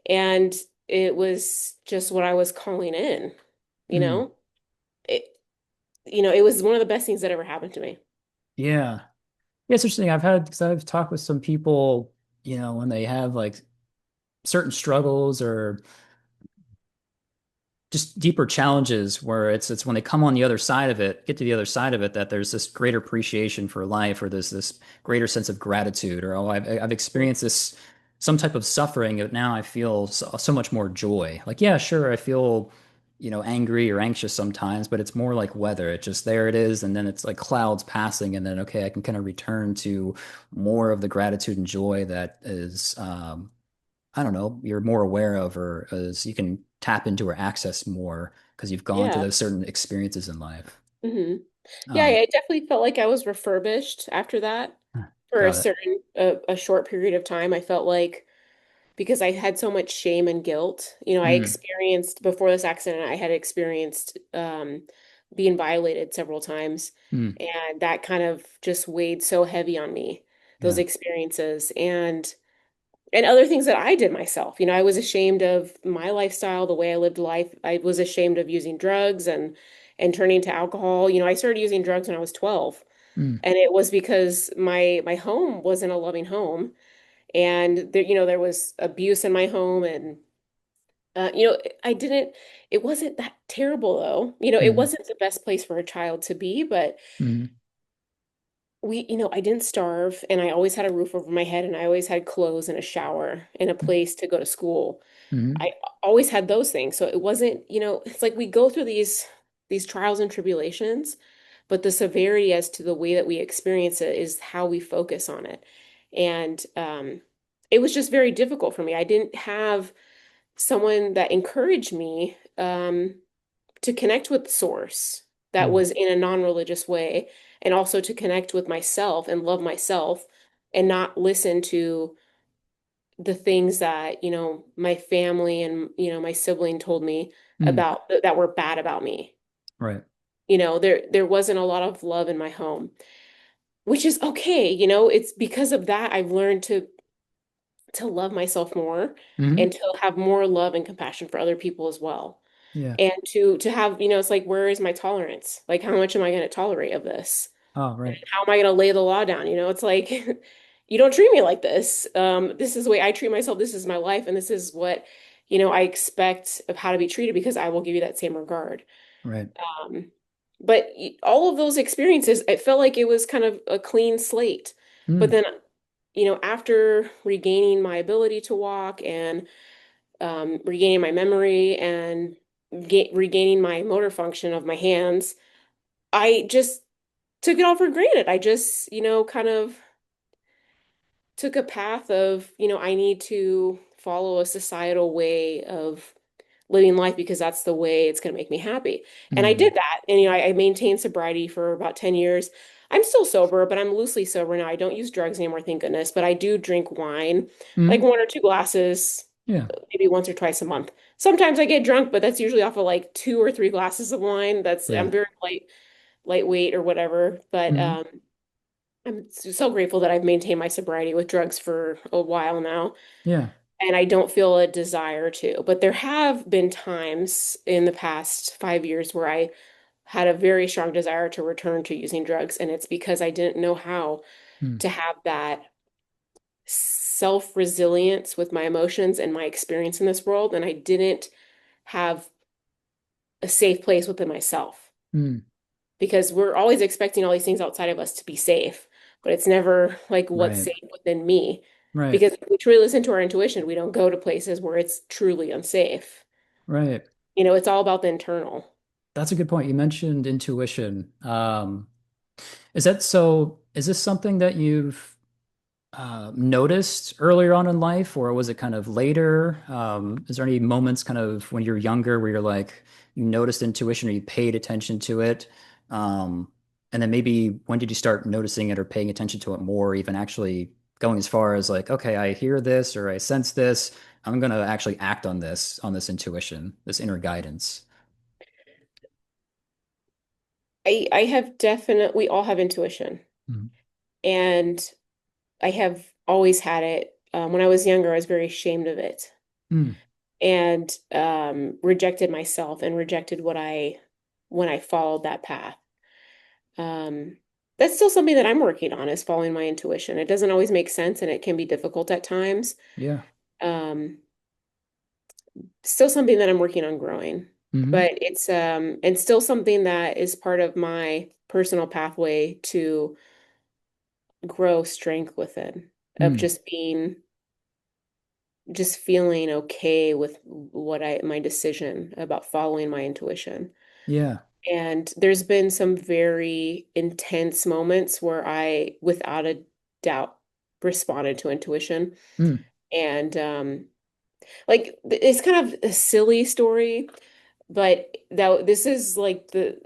And it was just what I was calling in, you
Mm.
know? It, it was one of the best things that ever happened to me.
Yeah. Yeah, it's interesting. Because I've talked with some people, when they have like certain struggles or just deeper challenges where it's when they come on the other side of it, get to the other side of it, that there's this greater appreciation for life, or there's this greater sense of gratitude, or oh, I've experienced this some type of suffering, but now I feel so much more joy. Like, yeah, sure, I feel, angry or anxious sometimes, but it's more like weather. It just there it is, and then it's like clouds passing, and then okay, I can kind of return to more of the gratitude and joy that is I don't know, you're more aware of, or as you can tap into or access more because you've gone through
Yeah.
those certain experiences in life.
hmm Yeah,
Um,
I definitely felt like I was refurbished after that for
got it.
a short period of time. I felt like because I had so much shame and guilt, I
Mm,
experienced before this accident, I had experienced being violated several times,
mm,
and that kind of just weighed so heavy on me, those
yeah.
experiences and other things that I did myself. I was ashamed of my lifestyle, the way I lived life. I was ashamed of using drugs and turning to alcohol. I started using drugs when I was 12,
Mm,
and it was because my home wasn't a loving home, and there was abuse in my home, and uh, you know, I didn't. It wasn't that terrible though. It
mm,
wasn't the best place for a child to be, but
mm,
I didn't starve, and I always had a roof over my head, and I always had clothes and a shower and a place to go to school.
mm,
I always had those things. So it wasn't, it's like we go through these trials and tribulations, but the severity as to the way that we experience it is how we focus on it. And it was just very difficult for me. I didn't have someone that encouraged me to connect with the source that
mm,
was in a non-religious way, and also to connect with myself and love myself and not listen to the things that, my family and, my sibling told me
mm,
about that were bad about me.
right.
There wasn't a lot of love in my home, which is okay. It's because of that I've learned to love myself more and
Mm,
to have more love and compassion for other people as well.
yeah.
And to have, it's like, where is my tolerance? Like, how much am I going to tolerate of this?
Oh,
And
right.
how am I going to lay the law down? It's like, you don't treat me like this. This is the way I treat myself. This is my life. And this is what, I expect of how to be treated because I will give you that same regard.
Right.
Um, but all of those experiences, it felt like it was kind of a clean slate. But
Mm,
then, after regaining my ability to walk and regaining my memory and regaining my motor function of my hands, I just took it all for granted. I just, kind of took a path of, I need to follow a societal way of living life because that's the way it's going to make me happy. And I
mm,
did that. And, I maintained sobriety for about 10 years. I'm still sober, but I'm loosely sober now. I don't use drugs anymore, thank goodness, but I do drink wine, like
mm,
one or two glasses,
yeah.
maybe once or twice a month. Sometimes I get drunk, but that's usually off of like two or three glasses of wine. I'm
Yeah.
very lightweight or whatever. But
Mm,
I'm so grateful that I've maintained my sobriety with drugs for a while now,
yeah.
and I don't feel a desire to. But there have been times in the past 5 years where I had a very strong desire to return to using drugs, and it's because I didn't know how
Mm,
to have that self-resilience with my emotions and my experience in this world, and I didn't have a safe place within myself
Mm.
because we're always expecting all these things outside of us to be safe, but it's never like what's
Right.
safe within me.
Right.
Because if we truly listen to our intuition, we don't go to places where it's truly unsafe.
Right.
It's all about the internal.
That's a good point. You mentioned intuition. Is that so? Is this something that you've noticed earlier on in life, or was it kind of later? Is there any moments kind of when you're younger where you're like, you noticed intuition or you paid attention to it? And then maybe when did you start noticing it or paying attention to it more, even actually going as far as like, okay, I hear this or I sense this. I'm going to actually act on this intuition, this inner guidance.
I have definitely, we all have intuition.
Mm.
And I have always had it. When I was younger, I was very ashamed of it
Mm.
and rejected myself and rejected when I followed that path. Um, that's still something that I'm working on is following my intuition. It doesn't always make sense and it can be difficult at times.
Yeah.
Um, Still something that I'm working on growing,
Hmm.
but it's and still something that is part of my personal pathway to grow strength within of
Mm.
just feeling okay with my decision about following my intuition.
Yeah.
And there's been some very intense moments where I, without a doubt, responded to intuition.
Mm.
And like it's kind of a silly story, but that this is like the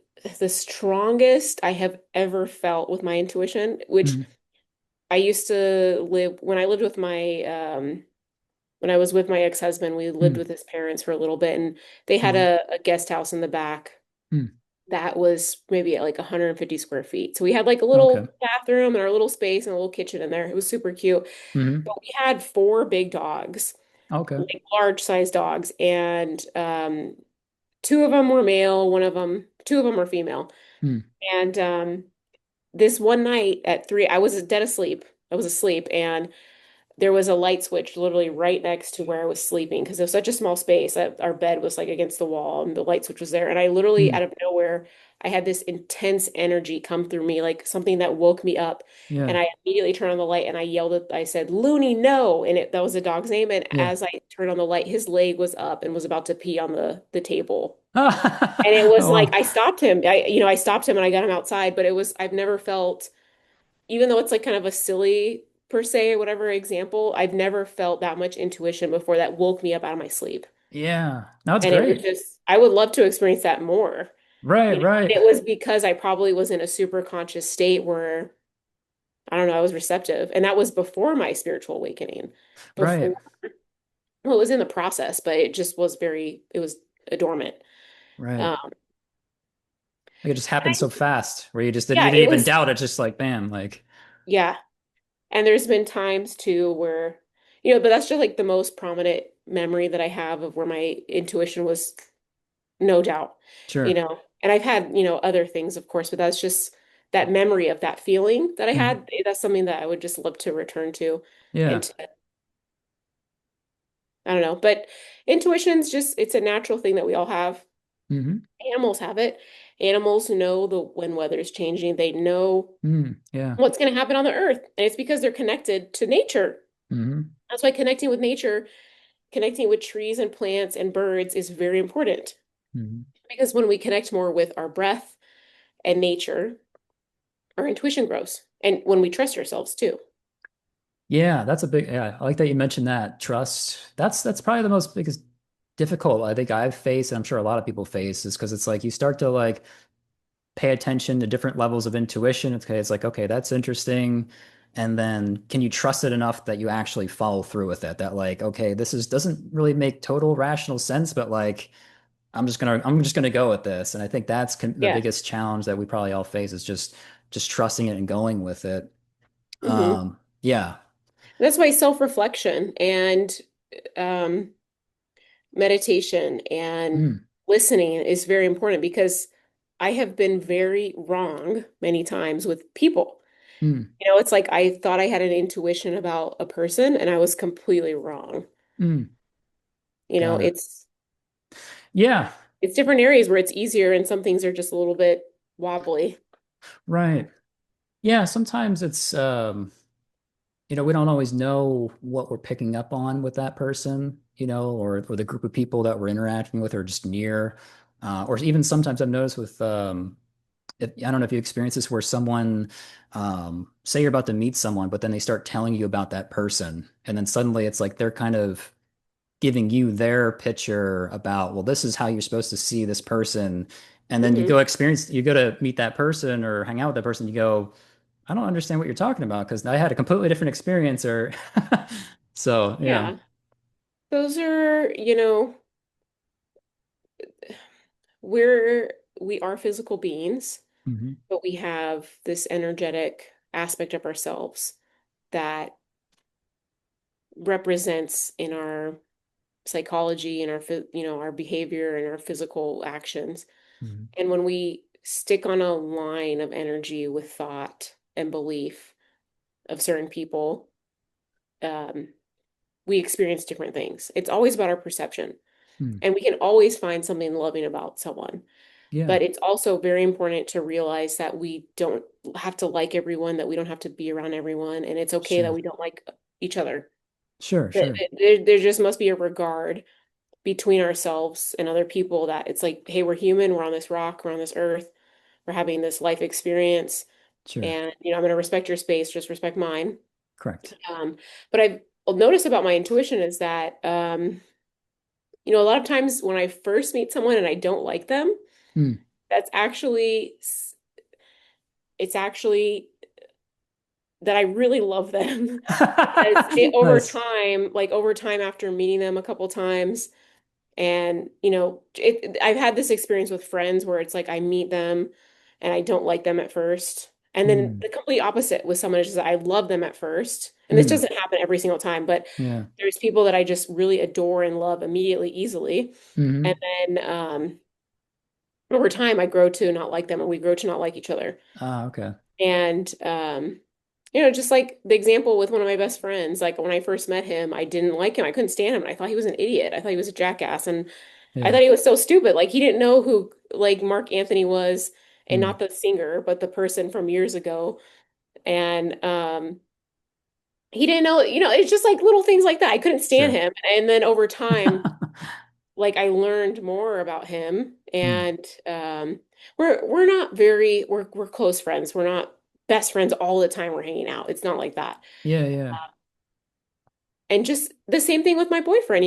strongest I have ever felt with my intuition, which
Mm.
I used to live when I lived with my when I was with my ex-husband, we lived
Mm.
with his parents for a little bit, and they had
Mm.
a guest house in the back
Mm.
that was maybe at like 150 square feet. So we had like a
Okay.
little bathroom and our little space and a little kitchen in there. It was super cute.
Hmm.
But we had four big dogs,
Okay.
like large size dogs, and two of them were male, two of them were female.
Mm.
And this one night at 3, I was dead asleep. I was asleep, and there was a light switch literally right next to where I was sleeping because it was such a small space that our bed was like against the wall and the light switch was there. And I literally,
Mm.
out of nowhere, I had this intense energy come through me, like something that woke me up. And
Yeah.
I immediately turned on the light and I said, Looney, no. And that was the dog's name. And
Yeah.
as I turned on the light, his leg was up and was about to pee on the table. And it was
Oh,
like
wow.
I stopped him. I stopped him and I got him outside, but I've never felt, even though it's like kind of a silly per se or whatever example, I've never felt that much intuition before that woke me up out of my sleep.
Yeah. No, it's
And it was
great.
just, I would love to experience that more.
Right,
And
right.
it was because I probably was in a super conscious state where, I don't know, I was receptive. And that was before my spiritual awakening.
Right.
Before, well, it was in the process, but it just was it was dormant.
Right.
Um,
Like it just happened so fast where you
yeah,
didn't
it
even
was,
doubt it, just like bam, like
yeah. And there's been times too where, but that's just like the most prominent memory that I have of where my intuition was no doubt,
sure.
And I've had, other things, of course, but that's just that memory of that feeling that I
Mhm.
had. That's something that I would just love to return to and
Yeah.
to, I don't know, but intuition's just, it's a natural thing that we all have.
Hmm.
Animals have it. Animals know when weather is changing. They know
Mm. Yeah.
what's going to happen on the earth. And it's because they're connected to nature.
Hmm.
That's why connecting with nature, connecting with trees and plants and birds is very important.
Hmm.
Because when we connect more with our breath and nature, our intuition grows. And when we trust ourselves too.
Yeah, that's a big, yeah. I like that you mentioned that. Trust. That's probably the most biggest difficult I think I've faced, and I'm sure a lot of people face, is because it's like you start to like pay attention to different levels of intuition. It's like, okay, that's interesting. And then can you trust it enough that you actually follow through with it? That like, okay, this is doesn't really make total rational sense, but like I'm just gonna go with this. And I think that's the
Yeah.
biggest challenge that we probably all face is just trusting it and going with it. Yeah.
That's why self-reflection and um, meditation and
Mm.
listening is very important because I have been very wrong many times with people.
Mm.
It's like I thought I had an intuition about a person and I was completely wrong.
Mm.
You know,
Got it.
it's
Yeah,
it's different areas where it's easier and some things are just a little bit wobbly.
right. Yeah, sometimes it's we don't always know what we're picking up on with that person, or the group of people that we're interacting with or just near. Or even sometimes I've noticed with I don't know if you experience this where someone say you're about to meet someone, but then they start telling you about that person, and then suddenly it's like they're kind of giving you their picture about, well, this is how you're supposed to see this person. And then
Hmm.
you go to meet that person or hang out with that person, you go, I don't understand what you're talking about because I had a completely different experience or so yeah.
Yeah. Those are, we're we are physical beings,
Hmm.
but we have this energetic aspect of ourselves that represents in our psychology and our behavior and our physical actions.
Hmm.
And when we stick on a line of energy with thought and belief of certain people, um, we experience different things. It's always about our perception.
Hmm.
And we can always find something loving about someone.
Yeah,
But it's also very important to realize that we don't have to like everyone, that we don't have to be around everyone, and it's okay that
sure.
we don't like each other.
Sure,
That
sure.
there just must be a regard between ourselves and other people that it's like, hey, we're human, we're on this rock, we're on this earth, we're having this life experience,
Sure.
and I'm going to respect your space, just respect mine.
Correct.
Um, but I've noticed about my intuition is that a lot of times when I first meet someone and I don't like them,
Hmm.
that's actually it's actually that I really love them. Because
Nice.
over time after meeting them a couple times, and I've had this experience with friends where it's like I meet them and I don't like them at first. And then
Hmm.
the complete opposite with someone is just I love them at first. And this
Hmm.
doesn't happen every single time, but
Yeah.
there's people that I just really adore and love immediately, easily. And
Hmm.
then over time I grow to not like them and we grow to not like each other.
Ah, okay.
And just like the example with one of my best friends, like when I first met him, I didn't like him. I couldn't stand him. And I thought he was an idiot. I thought he was a jackass. And I
Yeah.
thought he was so stupid. Like he didn't know who like Mark Anthony was, and
Hmm.
not the singer, but the person from years ago. And he didn't know, it's just like little things like that. I couldn't stand
Sure.
him. And then over time, like I learned more about him,
Hmm.
and we're not very we're close friends. We're not best friends all the time we're hanging out. It's not like that.
Yeah, yeah.
And just the same thing with my boyfriend.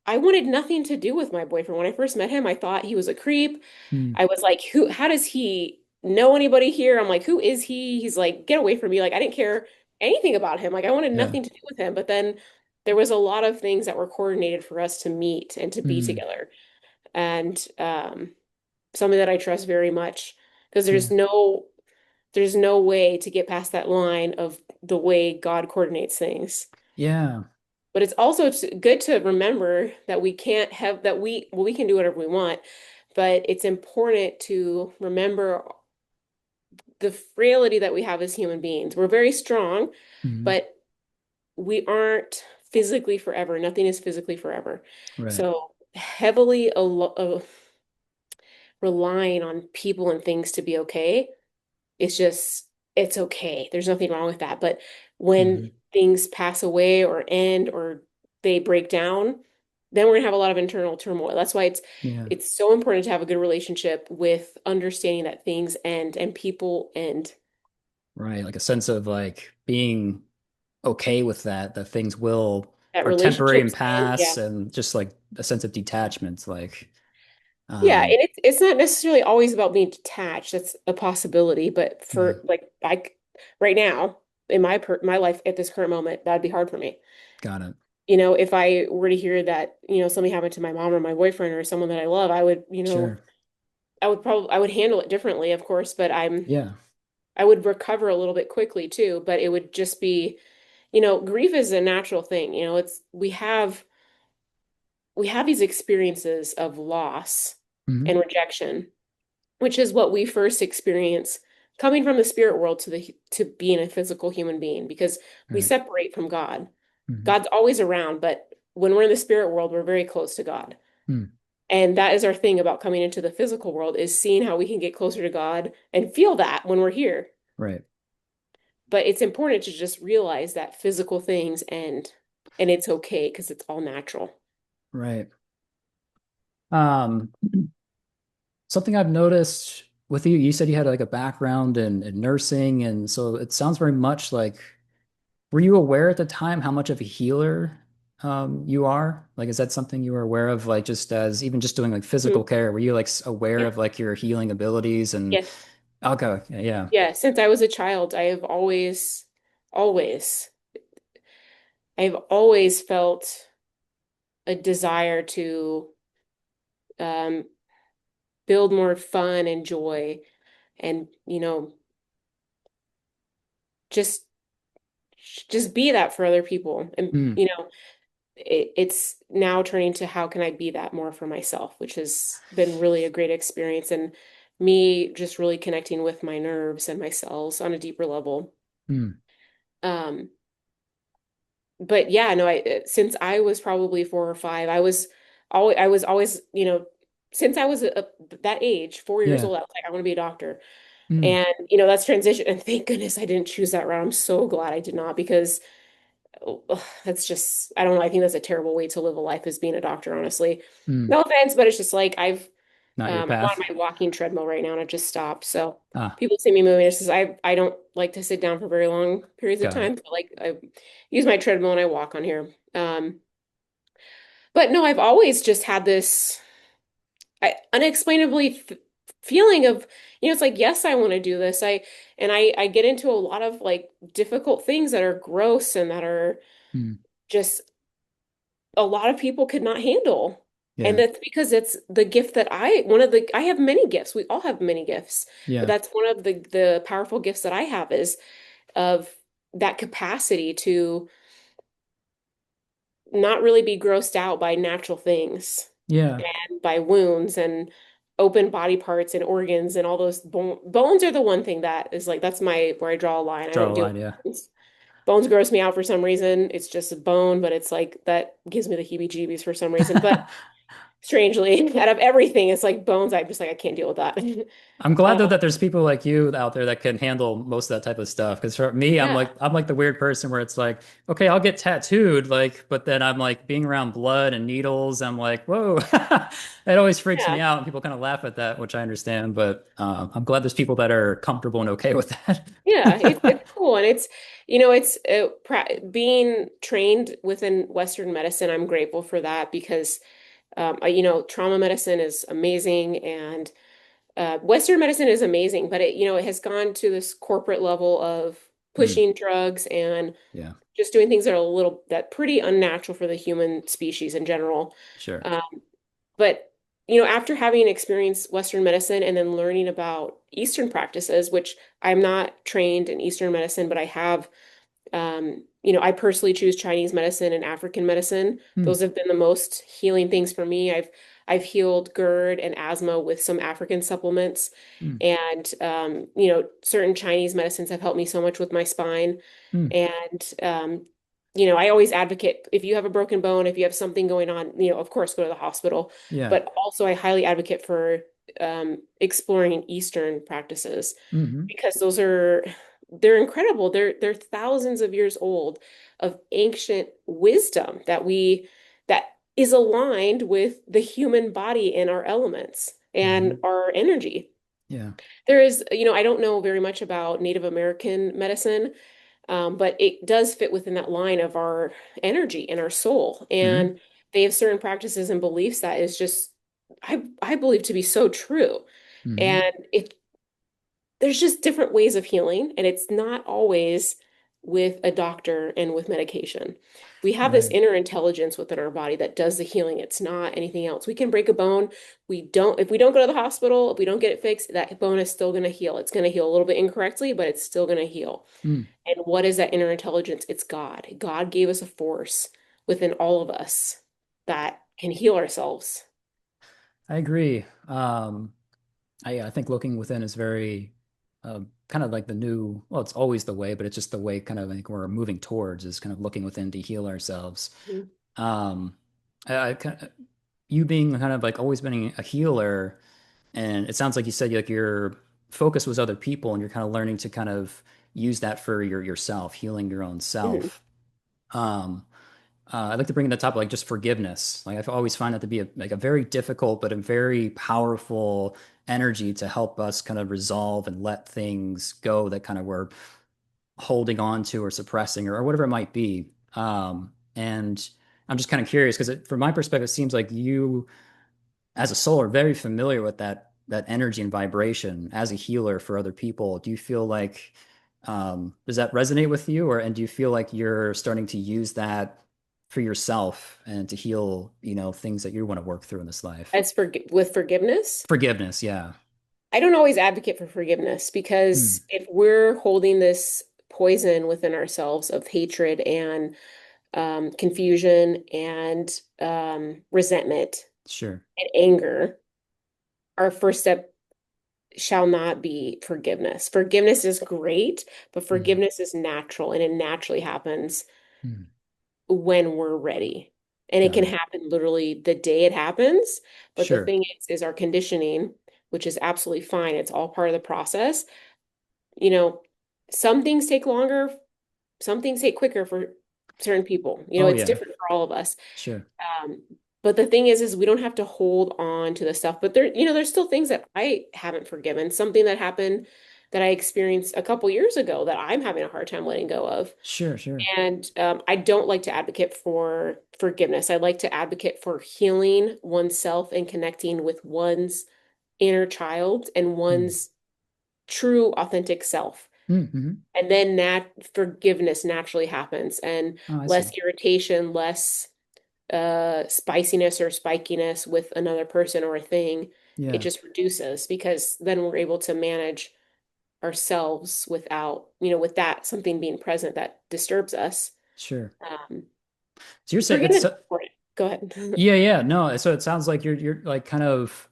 I wanted nothing to do with my boyfriend. When I first met him, I thought he was a creep.
Hmm.
I was like, how does he know anybody here? I'm like, who is he? He's like, get away from me. Like I didn't care anything about him. Like I wanted
Yeah.
nothing to do with him. But then there was a lot of things that were coordinated for us to meet and to be
Hmm.
together. And something that I trust very much, because
Yeah.
there's no way to get past that line of the way God coordinates things.
Yeah.
But it's also good to remember that we can't have that we can do whatever we want, but it's important to remember the frailty that we have as human beings. We're very strong,
Hmm.
but we aren't physically forever. Nothing is physically forever.
Right.
So heavily relying on people and things to be okay, it's okay. There's nothing wrong with that. But when
Hmm.
things pass away or end or they break down, then we're gonna have a lot of internal turmoil. That's why
Yeah.
it's so important to have a good relationship with understanding that things end and people end.
Right. Like a sense of like being okay with that things will
That
are temporary and
relationships end, yeah.
pass and just like a sense of detachment. Like,
Yeah, and
um,
it's not necessarily always about being detached. That's a possibility, but
yeah,
for like right now in my life at this current moment, that'd be hard for me.
got it.
If I were to hear that, something happened to my mom or my boyfriend or someone that I love, I would,
Sure.
I would handle it differently, of course, but
Yeah.
I would recover a little bit quickly too, but it would just be, grief is a natural thing. We have these experiences of loss
Hmm.
and rejection, which is what we first experience coming from the spirit world to being a physical human being because we
Right.
separate from God.
Hmm.
God's always around, but when we're in the spirit world, we're very close to God.
Hmm.
And that is our thing about coming into the physical world is seeing how we can get closer to God and feel that when we're here.
Right.
But it's important to just realize that physical things end and it's okay because it's all natural.
Right. Um, Something I've noticed with you, you said you had like a background in nursing, and so it sounds very much like, were you aware at the time how much of a healer you are? Like, is that something you were aware of, like just as even just doing like physical
Mhm.
care? Were you like aware
Yeah.
of like your healing abilities and
Yes.
okay, yeah.
Yeah. Since I was a child, I have always, I've always felt a desire to um, build more fun and joy and, just just be that for other people. And,
Mm,
it's now turning to how can I be that more for myself, which has been really a great experience and me just really connecting with my nerves and my cells on a deeper level.
mm,
Um, but yeah, no, since I was probably 4 or 5, I was always, since I was that age, 4 years
yeah.
old, I was like, I want to be a doctor.
Mm,
And, that's transition. And thank goodness I didn't choose that route. I'm so glad I did not because ugh, that's just, I don't know. I think that's a terrible way to live a life as being a doctor, honestly.
mm.
No offense, but it's just like
Not your
I'm on
path.
my walking treadmill right now and I just stopped. So
Ah,
people see me moving. It's just, I don't like to sit down for very long periods of
got it.
time. So like I use my treadmill and I walk on here. But no, I've always just had this unexplainably feeling of, it's like, yes, I want to do this. I get into a lot of like difficult things that are gross and that are
Mm,
just a lot of people could not handle. And
yeah.
that's because it's the gift that I have many gifts. We all have many gifts, but
Yeah.
that's one of the powerful gifts that I have is of that capacity to not really be grossed out by natural things
Yeah.
and by wounds and open body parts and organs and all those bones are the one thing that is like that's my where I draw a line. I
Draw
don't
a
deal
line,
with
yeah.
bones. Bones gross me out for some reason. It's just a bone, but it's like that gives me the heebie-jeebies for some reason. But strangely, out of everything, it's like bones. I'm just like I can't deal with that.
I'm glad
Uh,
though that there's people like you out there that can handle most of that type of stuff. Because for me, I'm
yeah,
like the weird person where it's like, okay, I'll get tattooed, like, but then I'm like being around blood and needles. I'm like, whoa, it always freaks me
yeah,
out, and people kind of laugh at that, which I understand. But I'm glad there's people that are comfortable and okay with
yeah. It's
that.
cool, and it's being trained within Western medicine. I'm grateful for that because trauma medicine is amazing and Western medicine is amazing, but it has gone to this corporate level of
Hmm,
pushing drugs and
yeah,
just doing things that are that pretty unnatural for the human species in general.
sure.
Um, but after having experienced Western medicine and then learning about Eastern practices, which I'm not trained in Eastern medicine, but I have I personally choose Chinese medicine and African medicine.
Hmm,
Those have been the most healing things for me. I've healed GERD and asthma with some African supplements.
hmm,
And certain Chinese medicines have helped me so much with my spine.
hmm,
And I always advocate if you have a broken bone, if you have something going on, of course go to the hospital.
yeah.
But also I highly advocate for exploring Eastern practices
Hmm.
because they're incredible. They're thousands of years old of ancient wisdom that is aligned with the human body and our elements and
Hmm.
our energy.
Yeah.
There is, I don't know very much about Native American medicine, but it does fit within that line of our energy and our soul.
Hmm.
And they have certain practices and beliefs that is just, I believe to be so true.
Hmm.
And there's just different ways of healing, and it's not always with a doctor and with medication. We have this
Right.
inner intelligence within our body that does the healing. It's not anything else. We can break a bone. If we don't go to the hospital, if we don't get it fixed, that bone is still going to heal. It's going to heal a little bit incorrectly, but it's still going to heal.
Hmm.
And what is that inner intelligence? It's God. God gave us a force within all of us that can heal ourselves.
I agree. I think looking within is very kind of like the new, well, it's always the way, but it's just the way kind of like we're moving towards is kind of looking within to heal ourselves.
Mhm.
Um, you being kind of like always been a healer, and it sounds like you said like your focus was other people, and you're kind of learning to kind of use that for yourself, healing your own
Mhm.
self. Um, I'd like to bring in the topic like just forgiveness. Like I've always find that to be like a very difficult but a very powerful energy to help us kind of resolve and let things go that kind of we're holding on to or suppressing or whatever it might be. And I'm just kind of curious because from my perspective, it seems like you as a soul are very familiar with that energy and vibration as a healer for other people. Do you feel like does that resonate with you, or and do you feel like you're starting to use that for yourself and to heal, things that you want to work through in this life?
As for with forgiveness,
Forgiveness, yeah.
I don't always advocate for forgiveness
Hmm.
because if we're holding this poison within ourselves of hatred and confusion and resentment
Sure.
and anger, our first step shall not be forgiveness. Forgiveness is great, but
Hmm.
forgiveness is natural and it naturally happens
Hmm.
when we're ready. And it
Got
can
it.
happen literally the day it happens. But the
Sure.
thing is our conditioning, which is absolutely fine. It's all part of the process. You know, some things take longer, some things take quicker for certain people.
Oh
It's
yeah.
different for all of us.
Sure.
Um, but the thing is we don't have to hold on to the stuff. But there's still things that I haven't forgiven. Something that happened that I experienced a couple years ago that I'm having a hard time letting go of.
Sure. Sure.
And I don't like to advocate for forgiveness. I like to advocate for healing oneself and connecting with one's inner child and
Hmm.
one's true, authentic self.
Mm-hmm.
And then that forgiveness naturally happens and
Oh, I
less
see.
irritation, less spiciness or spikiness with another person or a thing. It
Yeah.
just reduces because then we're able to manage ourselves without, with that something being present that disturbs us.
Sure.
Um,
So you're saying it's
Forgiveness is
so,
important. Go ahead.
yeah, yeah, no. So it sounds like you're like kind of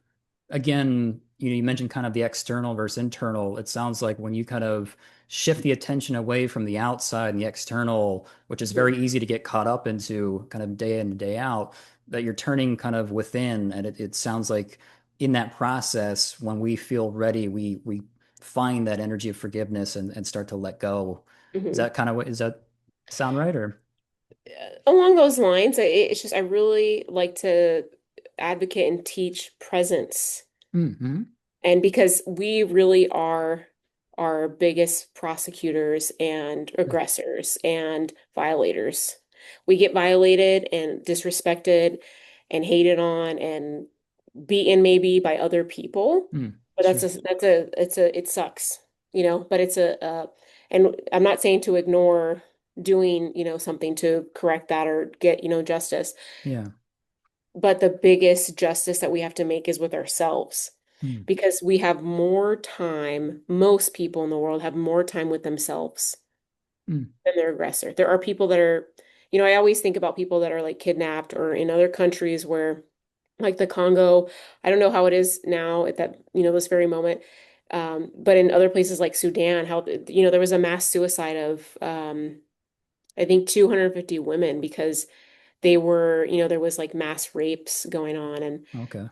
again, you mentioned kind of the external versus internal. It sounds like when you kind of shift the attention away from the outside and the external, which is very easy to get caught up into kind of day in and day out, that you're turning kind of within. And it sounds like in that process, when we feel ready, we find that energy of forgiveness and start to let go. Is
Mhm.
that kind of what, is that sound right or?
Along those lines, it's just I really like to advocate and teach presence.
Mm-hmm.
And because we really are our biggest prosecutors and aggressors and violators. We get violated and disrespected and hated on and beaten maybe by other people.
Mm,
But
sure.
it sucks, but and I'm not saying to ignore doing, something to correct that or get, justice.
Yeah.
But the biggest justice that we have to make is with ourselves
Mm,
because we have more time, most people in the world have more time with themselves
mm,
than their aggressor. There are people that are, I always think about people that are like kidnapped or in other countries where, like the Congo, I don't know how it is now at that, this very moment. But in other places like Sudan, how, there was a mass suicide of, I think 250 women because they were, there was like mass rapes going on and
okay.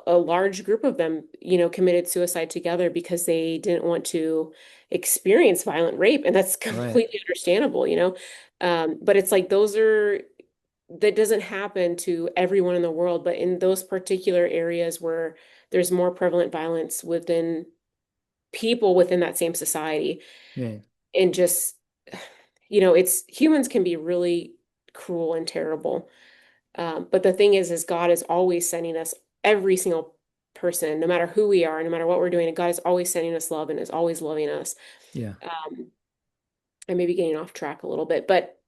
a large group of them, committed suicide together because they didn't want to experience violent rape and that's
Right.
completely understandable, but it's like that doesn't happen to everyone in the world, but in those particular areas where there's more prevalent violence within people within that same society
Yeah.
and just it's humans can be really cruel and terrible. But the thing is God is always sending us every single person, no matter who we are, no matter what we're doing, God is always sending us love and is always loving us.
Yeah.
Um, I may be getting off track a little bit, but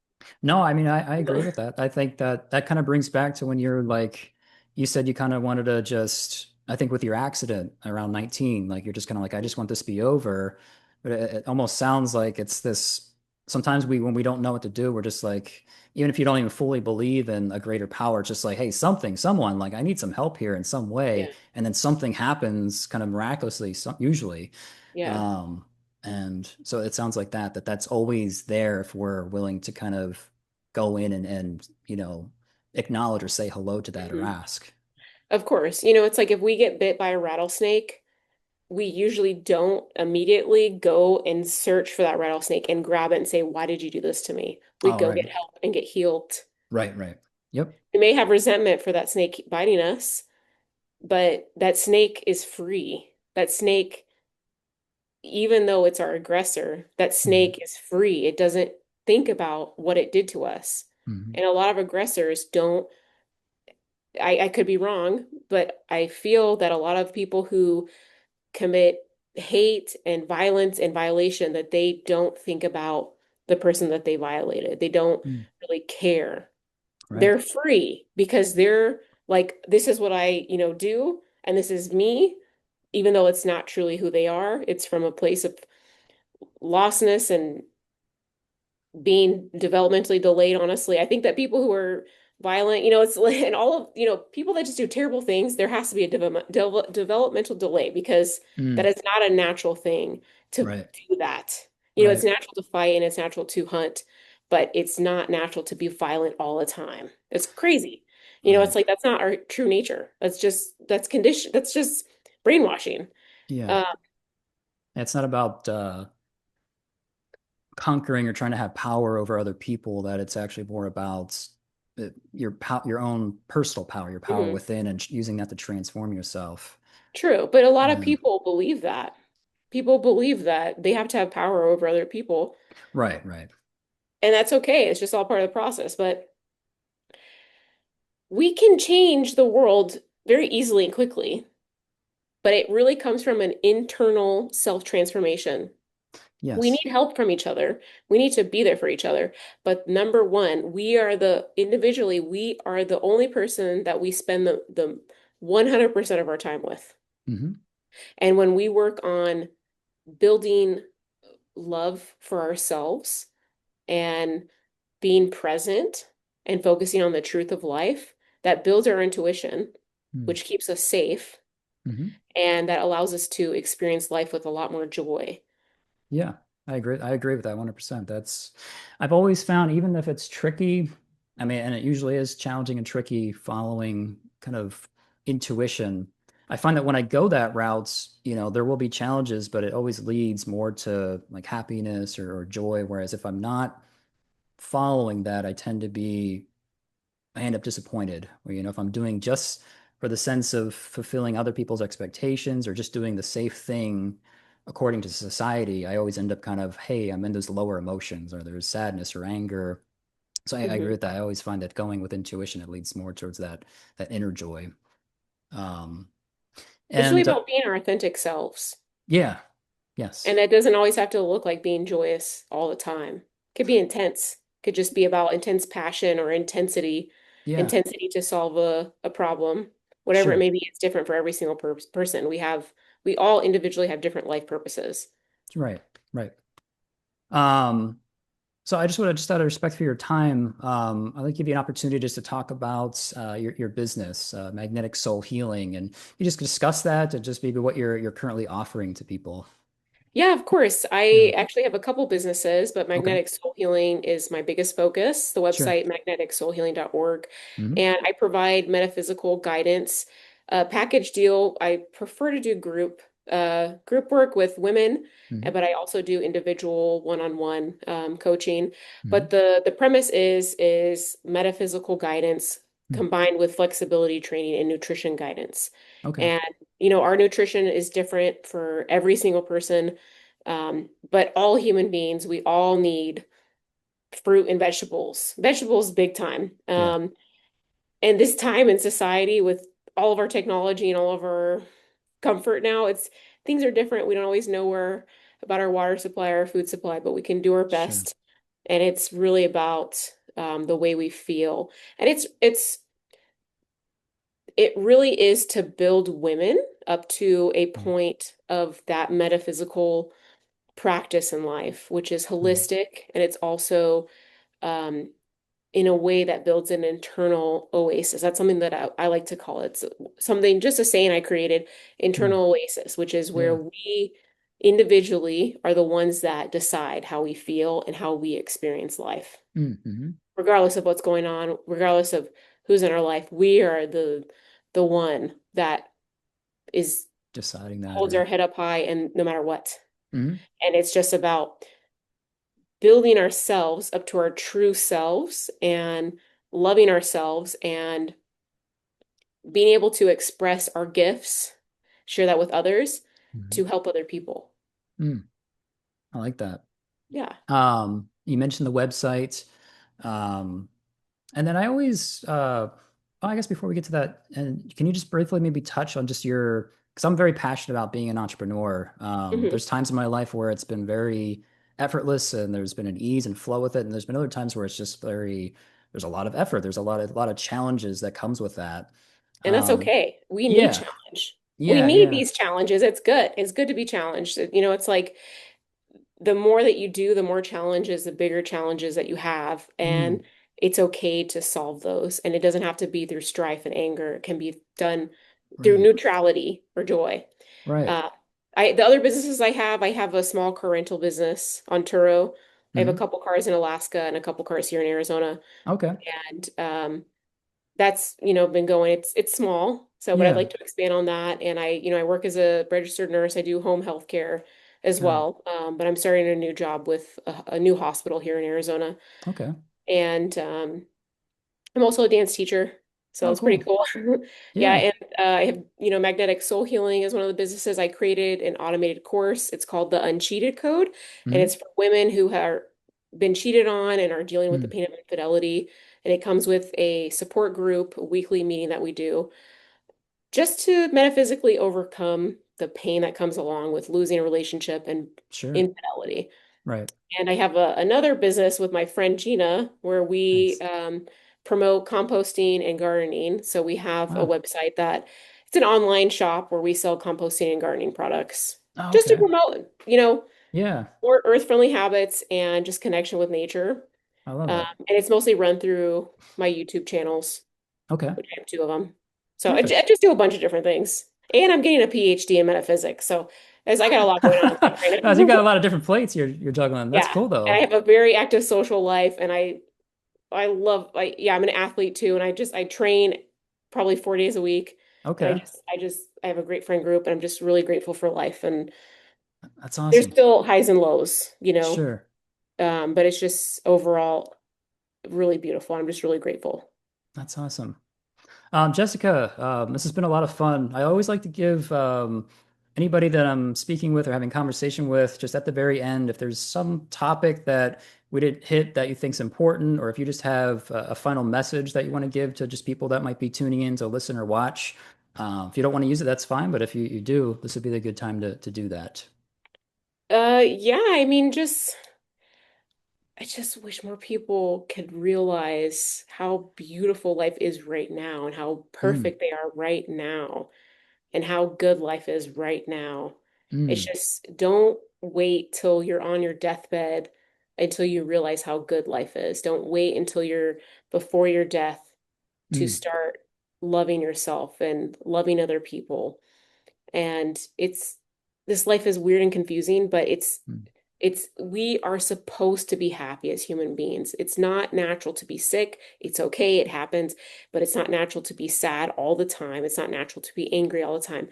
No, I mean, I
you
agree
know,
with that. I think that that kind of brings back to when you're like, you said you kind of wanted to just, I think with your accident around 19, like you're just kind of like, I just want this to be over. But it almost sounds like it's this, sometimes when we don't know what to do, we're just like, even if you don't even fully believe in a greater power, it's just like, hey, someone, like I need some help here in some way.
yeah,
And then something happens kind of miraculously, usually.
Yeah.
Um, and so it sounds like that's always there if we're willing to kind of go in and acknowledge or say hello to that or
Mhm.
ask.
Of course. It's like if we get bit by a rattlesnake, we usually don't immediately go and search for that rattlesnake and grab it and say, "Why did you do this to me?" We
All
go
right.
get help and get healed.
Right, right. Yep.
We may have resentment for that snake biting us, but that snake is free. That snake, even though it's our aggressor, that
Hmm.
snake is free. It doesn't think about what it did to us.
Hmm.
And a lot of aggressors don't, I could be wrong, but I feel that a lot of people who commit hate and violence and violation, that they don't think about the person that they violated. They don't
Mm.
really care.
Right.
They're free because they're like, this is what I, do, and this is me, even though it's not truly who they are. It's from a place of lostness and being developmentally delayed, honestly. I think that people who are violent, it's like, and all of, people that just do terrible things, there has to be a developmental delay because that
Mm.
is not a natural thing to
Right.
do that. It's
Right.
natural to fight and it's natural to hunt, but it's not natural to be violent all the time. It's crazy. It's
Right.
like that's not our true nature. That's condition. That's just brainwashing.
Yeah.
Uh,
It's not about conquering or trying to have power over other people, that it's actually more about your own personal power, your power
mhm.
within, and using that to transform yourself.
True, but a lot of
And
people believe that. People believe that they have to have power over other people,
right, right.
and that's okay. It's just all part of the process. But we can change the world very easily and quickly, but it really comes from an internal self-transformation. We
Yes.
need help from each other. We need to be there for each other. But number one, individually, we are the only person that we spend the 100% of our time with.
Hmm.
And when we work on building love for ourselves and being present and focusing on the truth of life, that builds our intuition, which keeps us safe,
Hmm.
and that allows us to experience life with a lot more joy.
Yeah, I agree. I agree with that 100%. I've always found, even if it's tricky, I mean, and it usually is challenging and tricky following kind of intuition. I find that when I go that route, there will be challenges, but it always leads more to like happiness or joy. Whereas if I'm not following that, I end up disappointed. Or, if I'm doing just for the sense of fulfilling other people's expectations or just doing the safe thing according to society, I always end up kind of, hey, I'm in those lower emotions, or there's sadness or anger. So I agree
Mhm.
with that. I always find that going with intuition, it leads more towards that inner joy. Um,
It's really
and
about being our authentic selves.
Yeah, yes,
And that doesn't always have to look like being joyous all the time. It could be intense. It could just be about intense passion or
yeah,
intensity to solve a problem. Whatever it
sure,
may be, it's different for every single person. We all individually have different life purposes.
right, right. Um, So I just want to, just out of respect for your time, I'd like to give you an opportunity just to talk about your business, Magnetic Soul Healing, and you just discuss that and just maybe what you're currently offering to people.
Yeah, of course.
Yeah.
I actually have a couple businesses, but
Okay.
magnetic soul healing is my biggest focus. The
Sure.
website magneticsoulhealing.org,
Hmm.
and I provide metaphysical guidance. Package deal, I prefer to do group work with women,
Hmm.
but I also do individual one-on-one coaching.
Hmm.
But the premise is metaphysical guidance
Hmm.
combined with flexibility training and nutrition guidance.
Okay.
And our nutrition is different for every single person. But all human beings, we all need fruit and vegetables. Vegetables, big time.
Yeah.
And this time in society with all of our technology and all of our comfort now, things are different. We don't always know where about our water supply, our food supply, but we can do our
Sure.
best. And it's really about the way we feel. And it really is to build women up to a
Mm.
point of that metaphysical practice in life, which is
Mm.
holistic, and it's also um, in a way that builds an internal oasis. That's something that I like to call it. Something, just a saying I created,
Mm.
internal oasis, which is where
Yeah.
we individually are the ones that decide how we feel and how we experience life.
Mm-hmm.
Regardless of what's going on, regardless of who's in our life, we are the one that is
Deciding that
holds our
or
head up high and no matter what.
mm-hmm.
And it's just about building ourselves up to our true selves and loving ourselves and being able to express our gifts, share that with others
Mm-hmm.
to help other people.
Mm, I like that.
Yeah.
You mentioned the website. Um, And then I always, I guess before we get to that, and can you just briefly maybe touch on just because I'm very passionate about being an entrepreneur.
Hmm.
There's times in my life where it's been very effortless and there's been an ease and flow with it. And there's been other times where it's just there's a lot of effort. There's a lot of challenges that comes with that.
And that's
Um,
okay. We need
yeah,
challenge. We
yeah,
need
yeah.
these challenges. It's good. It's good to be challenged. It's like the more that you do, the more challenges, the bigger challenges that you have.
Mm,
And it's okay to solve those. And it doesn't have to be through strife and anger. It can be done through
right,
neutrality or joy.
right.
Uh, the other businesses I have a small car rental business on Turo. I have a
Hmm.
couple cars in Alaska and a couple cars here in Arizona.
Okay.
And that's, been going. It's small. So, but I'd
Yeah,
like to expand on that. And I work as a registered nurse. I do home health care as
got it.
well. But I'm starting a new job with a new hospital here in Arizona.
Okay.
And I'm also a dance teacher, so
Oh,
it's pretty
cool.
cool. Yeah,
Yeah.
and I have, magnetic soul healing is one of the businesses. I created an automated course. It's called the Uncheated Code, and
Hmm.
it's for women who are been cheated on and are dealing with the
Mm,
pain of infidelity. And it comes with a support group, a weekly meeting that we do just to metaphysically overcome the pain that comes along with losing a relationship and
sure.
infidelity.
Right.
And I have another business with my friend Gina where we
Nice.
promote composting and gardening. So we have a
Wow.
website that it's an online shop where we sell composting and gardening products
Oh,
just to
okay.
promote,
Yeah.
more earth-friendly habits and just connection with nature.
I love it.
And it's mostly run through my YouTube channels,
Okay.
which I have two of them. So I
Perfect.
just do a bunch of different things. And I'm getting a PhD in metaphysics. So as I got a lot going on. So I'm trying
No, so you got a
to,
lot of different plates you're juggling. That's
yeah.
cool
And I
though.
have a very active social life and I love yeah, I'm an athlete too. And I train probably 4 days a week. And
Okay.
I have a great friend group and I'm just really grateful for life. And
That's
there's
awesome.
still highs and lows.
Sure.
But it's just overall really beautiful. I'm just really grateful.
That's awesome. Jessica, this has been a lot of fun. I always like to give anybody that I'm speaking with or having conversation with, just at the very end, if there's some topic that we didn't hit that you think's important, or if you just have a final message that you want to give to just people that might be tuning in to listen or watch. If you don't want to use it, that's fine. But if you do, this would be the good time to do that.
Yeah, I mean, I just wish more people could realize how beautiful life is right now and how
Mm,
perfect they are right now and how good life is right now. It's
mm,
just don't wait till you're on your deathbed until you realize how good life is. Don't wait until you're before your death to
mm,
start loving yourself and loving other people. And this life is weird and confusing, but
mm,
we are supposed to be happy as human beings. It's not natural to be sick. It's okay, it happens, but it's not natural to be sad all the time. It's not natural to be angry all the time.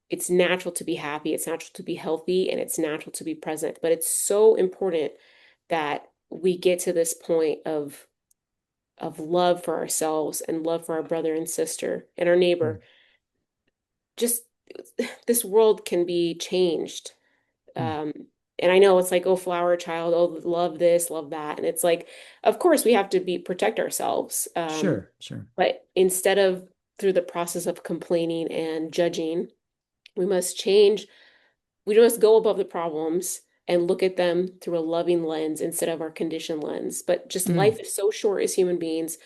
It's natural to be happy, it's natural to be healthy, and it's natural to be present. But it's so important that we get to this point of love for ourselves and love for our brother and sister and our
mm,
neighbor. Just this world can be changed.
mm.
Um, and I know it's like, oh, flower child, oh, love this, love that. And it's like, of course, we have to protect ourselves.
Sure, sure.
But instead of through the process of complaining and judging, we must change. We must go above the problems and look at them through a loving lens instead of our conditioned lens. But just
Mm,
life is so short as human beings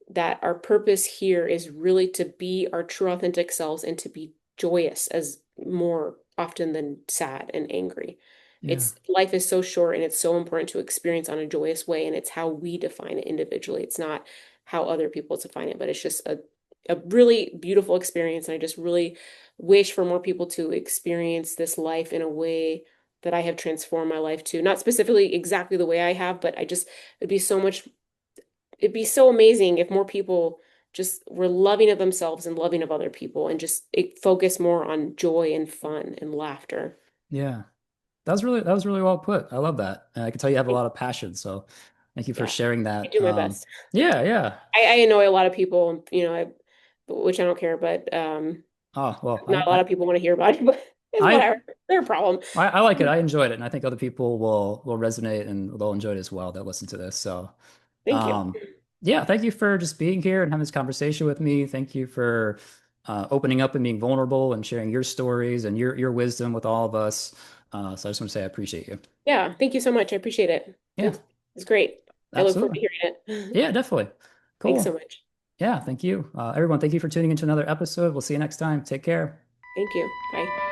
that our purpose here is really to be our true authentic selves and to be joyous as more often than sad and angry.
yeah,
It's life is so short and it's so important to experience on a joyous way and it's how we define it individually. It's not how other people define it, but it's just a really beautiful experience and I just really wish for more people to experience this life in a way that I have transformed my life to. Not specifically exactly the way I have, but it'd be so much, it'd be so amazing if more people just were loving of themselves and loving of other people and just focus more on joy and fun and laughter.
Yeah. That was really well put. I love that. And I can tell you have a lot of passion. So thank you for
Yeah,
sharing
I
that.
do my best.
Yeah, yeah.
I annoy a lot of people, which I don't care, but
Oh, well,
not a lot of people want to hear about it, but it's whatever. Their problem.
I like it. I enjoyed it, and I think other people will resonate and they'll enjoy it as well that listen to this. So,
Thank you.
um, yeah, thank you for just being here and having this conversation with me. Thank you for opening up and being vulnerable and sharing your stories and your wisdom with all of us. So I just want to say I appreciate you.
Yeah, thank you so much. I appreciate it.
Yeah,
It's great. I look forward to
absolutely.
hearing it.
Yeah, definitely.
Thanks so
Cool.
much.
Yeah, thank you. Everyone, thank you for tuning into another episode. We'll see you next time. Take care.
Thank you. Bye.